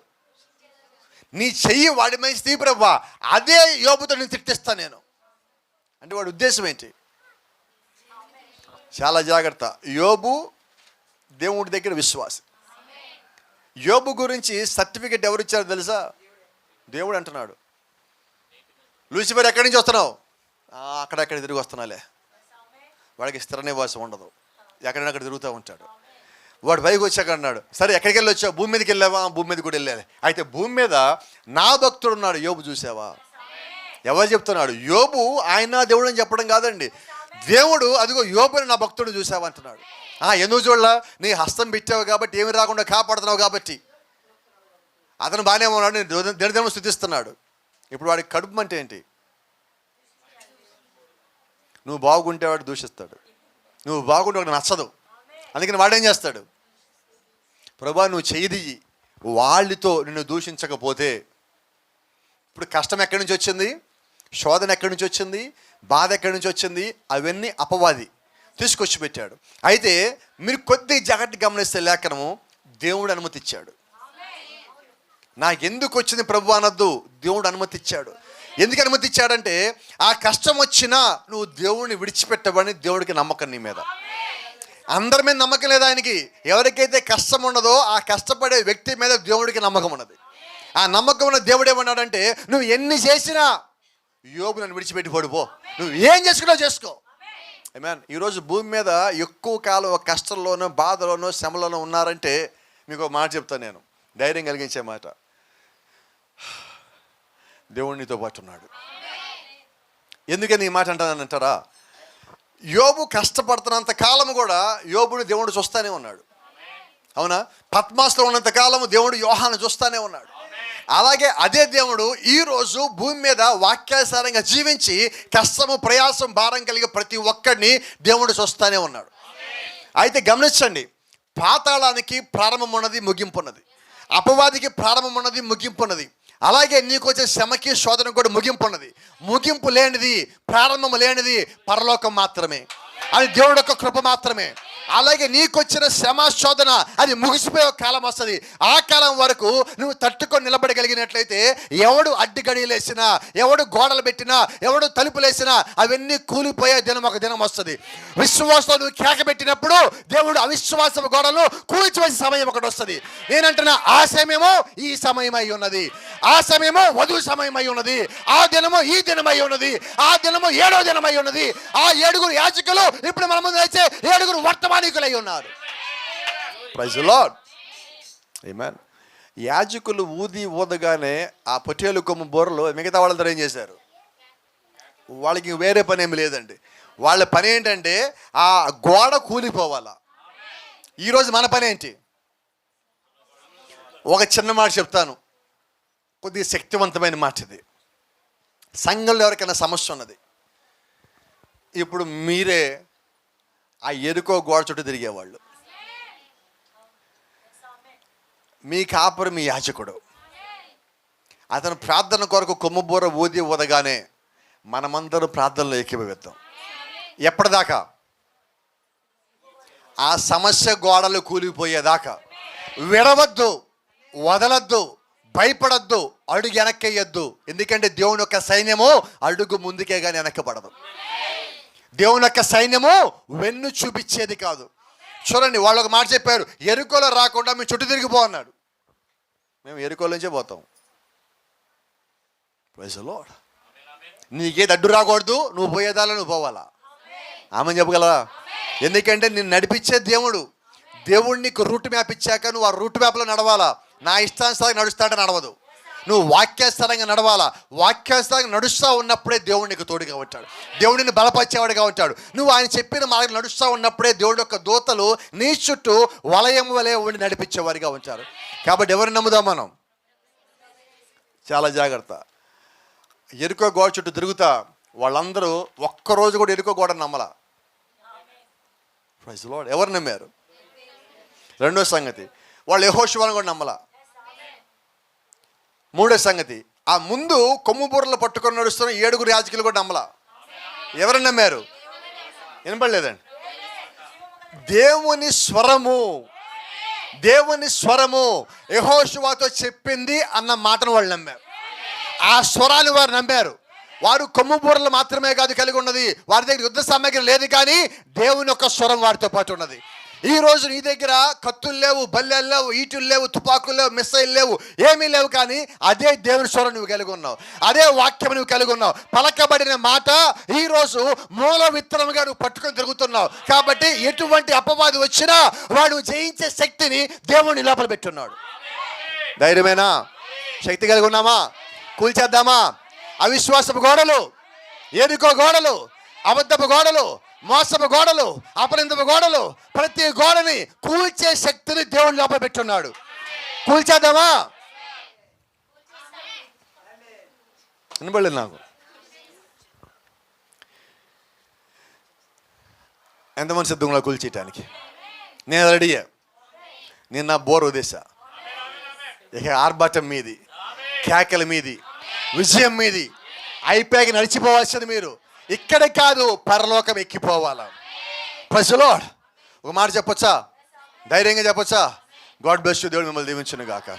నీ చెయ్యి వాడి మీద తీవ్రవ్వా, అదే యోబుతో నేను తిట్టిస్తా నేను అంటే వాడి ఉద్దేశం ఏంటి. చాలా జాగ్రత్త. యోబు దేవుడి దగ్గర విశ్వాసం. యోబు గురించి సర్టిఫికెట్ ఎవరు ఇచ్చారో తెలుసా, దేవుడు అంటున్నాడు, లూసిఫర్ ఎక్కడి నుంచి వస్తున్నావు, అక్కడెక్కడ తిరిగి వస్తున్నాలే. వాడికి స్థిర నివాసం ఉండదు, ఎక్కడైనా అక్కడ తిరుగుతూ ఉంటాడు. వాడు పైకి వచ్చాక అన్నాడు, సరే ఎక్కడికి వెళ్ళి వచ్చావు, భూమి మీదకి వెళ్ళావా, భూమి మీద కూడా వెళ్ళాలి. అయితే భూమి మీద నా భక్తుడు ఉన్నాడు యోబు, చూసావా. ఎవరు చెప్తున్నాడు, యోబు ఆయన దేవుడు అని చెప్పడం కాదండి, దేవుడు అదిగో యోబుని నా భక్తుడు చూసావా అంటున్నాడు. ఎందుకు చూడలా, నీ హస్తం పెట్టావు కాబట్టి, ఏమి రాకుండా కాపాడుతున్నావు కాబట్టి. అతను బాగానే ఉన్నాడు, నేను దేవుడు స్తుతిస్తున్నాడు. ఇప్పుడు వాడికి కడుపు అంటే ఏంటి, నువ్వు బాగుంటే వాడు దూషిస్తాడు, నువ్వు బాగుంటే వాడికి నచ్చదు. అందుకని వాడేం చేస్తాడు, ప్రభా నువ్వు చెయ్యి వాళ్ళతో నిన్ను దూషించకపోతే. ఇప్పుడు కష్టం ఎక్కడి నుంచి వచ్చింది, శోధన ఎక్కడి నుంచి వచ్చింది, బాధ ఎక్కడి నుంచి వచ్చింది, అవన్నీ అపవాది తీసుకొచ్చి పెట్టాడు. అయితే మీరు కొద్ది జాగ్రత్త గమనిస్తే లేఖనము దేవుడు అనుమతి ఇచ్చాడు. నాకెందుకు వచ్చింది ప్రభు అనొద్దు, దేవుడు అనుమతి ఇచ్చాడు. ఎందుకు అనుమతి ఇచ్చాడంటే ఆ కష్టం వచ్చినా నువ్వు దేవుడిని విడిచిపెట్టవని దేవుడికి నమ్మకం నీ మీద. అందరి మీద నమ్మకం లేదు ఆయనకి. ఎవరికైతే కష్టం ఉన్నదో ఆ కష్టపడే వ్యక్తి మీద దేవుడికి నమ్మకం ఉన్నది. ఆ నమ్మకం ఉన్న దేవుడు ఏమన్నాడంటే, నువ్వు ఎన్ని చేసినా యోబు నన్ను విడిచిపెట్టి పడిపో, నువ్వు ఏం చేసుకున్నావు చేసుకో. ఆమేన్. ఈరోజు భూమి మీద ఎక్కువ కాలం కష్టంలోనో బాధలోనో శ్రమలోనో ఉన్నారంటే మీకు ఒక మాట చెప్తాను నేను, ధైర్యం కలిగించే మాట, దేవుడు నీతో పాటు ఉన్నాడు. ఎందుకని ఈ మాట అంటానంటారా, యోబు కష్టపడుతున్నంత కాలం కూడా యోబుని దేవుడు చూస్తానే ఉన్నాడు. అవునా, పద్మాస్లో ఉన్నంత కాలము దేవుడు యోహాను చూస్తానే ఉన్నాడు. అలాగే అదే దేవుడు ఈరోజు భూమి మీద వాక్యానుసారంగా జీవించి కష్టము ప్రయాసం భారం కలిగే ప్రతి ఒక్కడిని దేవుడు చూస్తానే ఉన్నాడు. అయితే గమనించండి, పాతాళానికి ప్రారంభం ఉన్నది, ముగింపు ఉన్నది. అపవాదికి ప్రారంభం ఉన్నది, ముగింపు ఉన్నది. అలాగే నీకు వచ్చే శ్రమకి శోధన కూడా ముగింపు ఉన్నది. ముగింపు లేనిది, ప్రారంభం లేనిది పరలోకం మాత్రమే, అది దేవుడి యొక్క కృప మాత్రమే. అలాగే నీకు వచ్చిన శ్రమ శోధన అది ముగిసిపోయే కాలం వస్తుంది. ఆ కాలం వరకు నువ్వు తట్టుకొని నిలబడగలిగినట్లయితే ఎవడు అడ్డుగడియలేసినా, ఎవడు గోడలు పెట్టినా, ఎవడు తలుపులేసినా అవన్నీ కూలిపోయే దినం ఒక దినం వస్తుంది. విశ్వాసం నువ్వు కేక పెట్టినప్పుడు దేవుడు అవిశ్వాస గోడలు కూల్చివేసే సమయం ఒకటి వస్తుంది. నేనంటున్నా ఆ సమయమో ఈ సమయం అయి ఉన్నది, ఆ సమయమో వధువు సమయం అయి ఉన్నది, ఆ దినమో ఈ దినం అయి ఉన్నది, ఆ దినమో 7వ దినం అయి ఉన్నది. ఆ 7 యాజకులు ఇప్పుడు మన ముందు వచ్చే 7 వర్తమానికులై ఉన్నారు. Praise the lord. ఆమేన్. యాజకులు ఊదగానే ఆ పొట్టేలు కొమ్ము బోర్రలు మిగతా వాళ్ళందరూ ఏం చేశారు, వాళ్ళకి వేరే పని ఏమి లేదండి. వాళ్ళ పని ఏంటంటే ఆ గోడ కూలిపోవాలా. ఈరోజు మన పని ఏంటి, ఒక చిన్న మాట చెప్తాను, కొద్దిగా శక్తివంతమైన మాట ఇది. సంఘంలో ఎవరికైనా సమస్య ఉన్నది, ఇప్పుడు మీరే ఆ ఎరుకో గోడ చుట్టూ తిరిగేవాళ్ళు, మీ కాపరి మీ యాజకుడు, అతను ప్రార్థన కొరకు కొమ్ముబూర ఊదగానే మనమందరం ప్రార్థనలో ఏకీభవిద్దాం. ఎప్పటిదాకా, ఆ సమస్య గోడలు కూలిపోయేదాకా. విడవద్దు, వదలద్దు, భయపడద్దు, అడుగు వెనక్కేయద్దు. ఎందుకంటే దేవుని యొక్క సైన్యము అడుగు ముందుకే కానీ వెనక్కబడదు. దేవుని యొక్క సైన్యము వెన్ను చూపించేది కాదు. చూడండి, వాళ్ళు ఒక మాట చెప్పారు, ఎరుకోలో రాకుండా మేము చుట్టూ తిరిగిపో అన్నాడు. మేము ఎరుకోల నుంచే పోతాం. Praise the Lord. నీకేది అడ్డు రాకూడదు, నువ్వు పోయేదాలో నువ్వు పోవాలా. ఆమె చెప్పగలరా? ఎందుకంటే నిన్ను నడిపించే దేవుడు. దేవుడు నీకు రూట్ మ్యాప్ ఇచ్చాక నువ్వు ఆ రూట్ మ్యాప్లో నడవాలా. నా ఇష్టానుసారంగా నడుస్తాడే నడవదు, నువ్వు వాక్యానుసారంగా నడవాలా. వాక్యానుసారంగా నడుస్తూ ఉన్నప్పుడే దేవుడు నీకు తోడుగా ఉంటాడు, దేవుడిని బలపరిచేవాడిగా ఉంటాడు. నువ్వు ఆయన చెప్పిన మార్గం నడుస్తూ ఉన్నప్పుడే దేవుడి యొక్క దూతలు నీ చుట్టూ వలయం వలె ఉండి నడిపించేవారిగా ఉంటారు. కాబట్టి ఎవరిని నమ్ముదాం మనం? చాలా జాగ్రత్త. ఎరుకో గోడ చుట్టూ తిరుగుతా వాళ్ళందరూ ఒక్కరోజు కూడా ఎరుకో గోడ నమ్మలా. Praise lord. ఎవరు నమ్మారు? రెండో సంగతి, వాళ్ళు యెహోషువను కూడా నమ్మలా. మూడో సంగతి, ఆ ముందు కొమ్ము బూరలు పట్టుకొని నడుస్తున్న 7 యాజకులు కూడా నమ్మలా. ఎవరు నమ్మారు? వినపడలేదండి. దేవుని స్వరము యెహోషువతో చెప్పింది అన్న మాటను వాళ్ళు నమ్మారు. ఆ స్వరాన్ని వారు నమ్మారు. వారు కొమ్ము బూరలు మాత్రమే కాదు కలిగి ఉన్నది, వారి దగ్గర యుద్ధ సామాగ్రి లేదు, కానీ దేవుని యొక్క స్వరం వారితో పాటు ఉన్నది. ఈ రోజు నీ దగ్గర కత్తులు లేవు, బల్లెలు లేవు, ఈటులు లేవు, తుపాకులు లేవు, మిస్సైల్ లేవు, ఏమీ లేవు, కానీ అదే దేవుని స్వరం నువ్వు కలిగి ఉన్నావు, అదే వాక్యం నువ్వు కలిగి ఉన్నావు. పలకబడిన మాట ఈరోజు మూల విత్తనముగా నువ్వు పట్టుకొని తిరుగుతున్నావు. కాబట్టి ఎటువంటి అపవాది వచ్చినా వాడు జయించే శక్తిని దేవుని లోపల పెట్టున్నాడు. ధైర్యమేనా? శక్తి కలిగి ఉన్నామా? కూల్చేద్దామా? అవిశ్వాసపు గోడలు, ఎరుకో గోడలు, అబద్ధపు గోడలు, మోసపు గోడలు, అపనిందపు గోడలు, ప్రతి గోడని కూల్చే శక్తిని దేవుని లోపల పెట్టున్నాడు. కూల్చేద్దామా? వినబడలేదు నాకు. ఎంతమంది సిద్ధంగా కూల్చేయటానికి? నేను రెడీయే. నేను నా బోర్ వదిలేసా. ఇక ఆర్భాటం మీది, కేకల మీది, విజయం మీది. అయిపోయాక నడిచిపోవాల్సింది మీరు. ఇక్కడ కాదు, పరలోకం ఎక్కిపోవాలా. Praise the lord. ఒక మాట చెప్పొచ్చా? ధైర్యంగా చెప్పొచ్చా? God bless you. దేవుడు మిమ్మల్ని దీవించును గాక.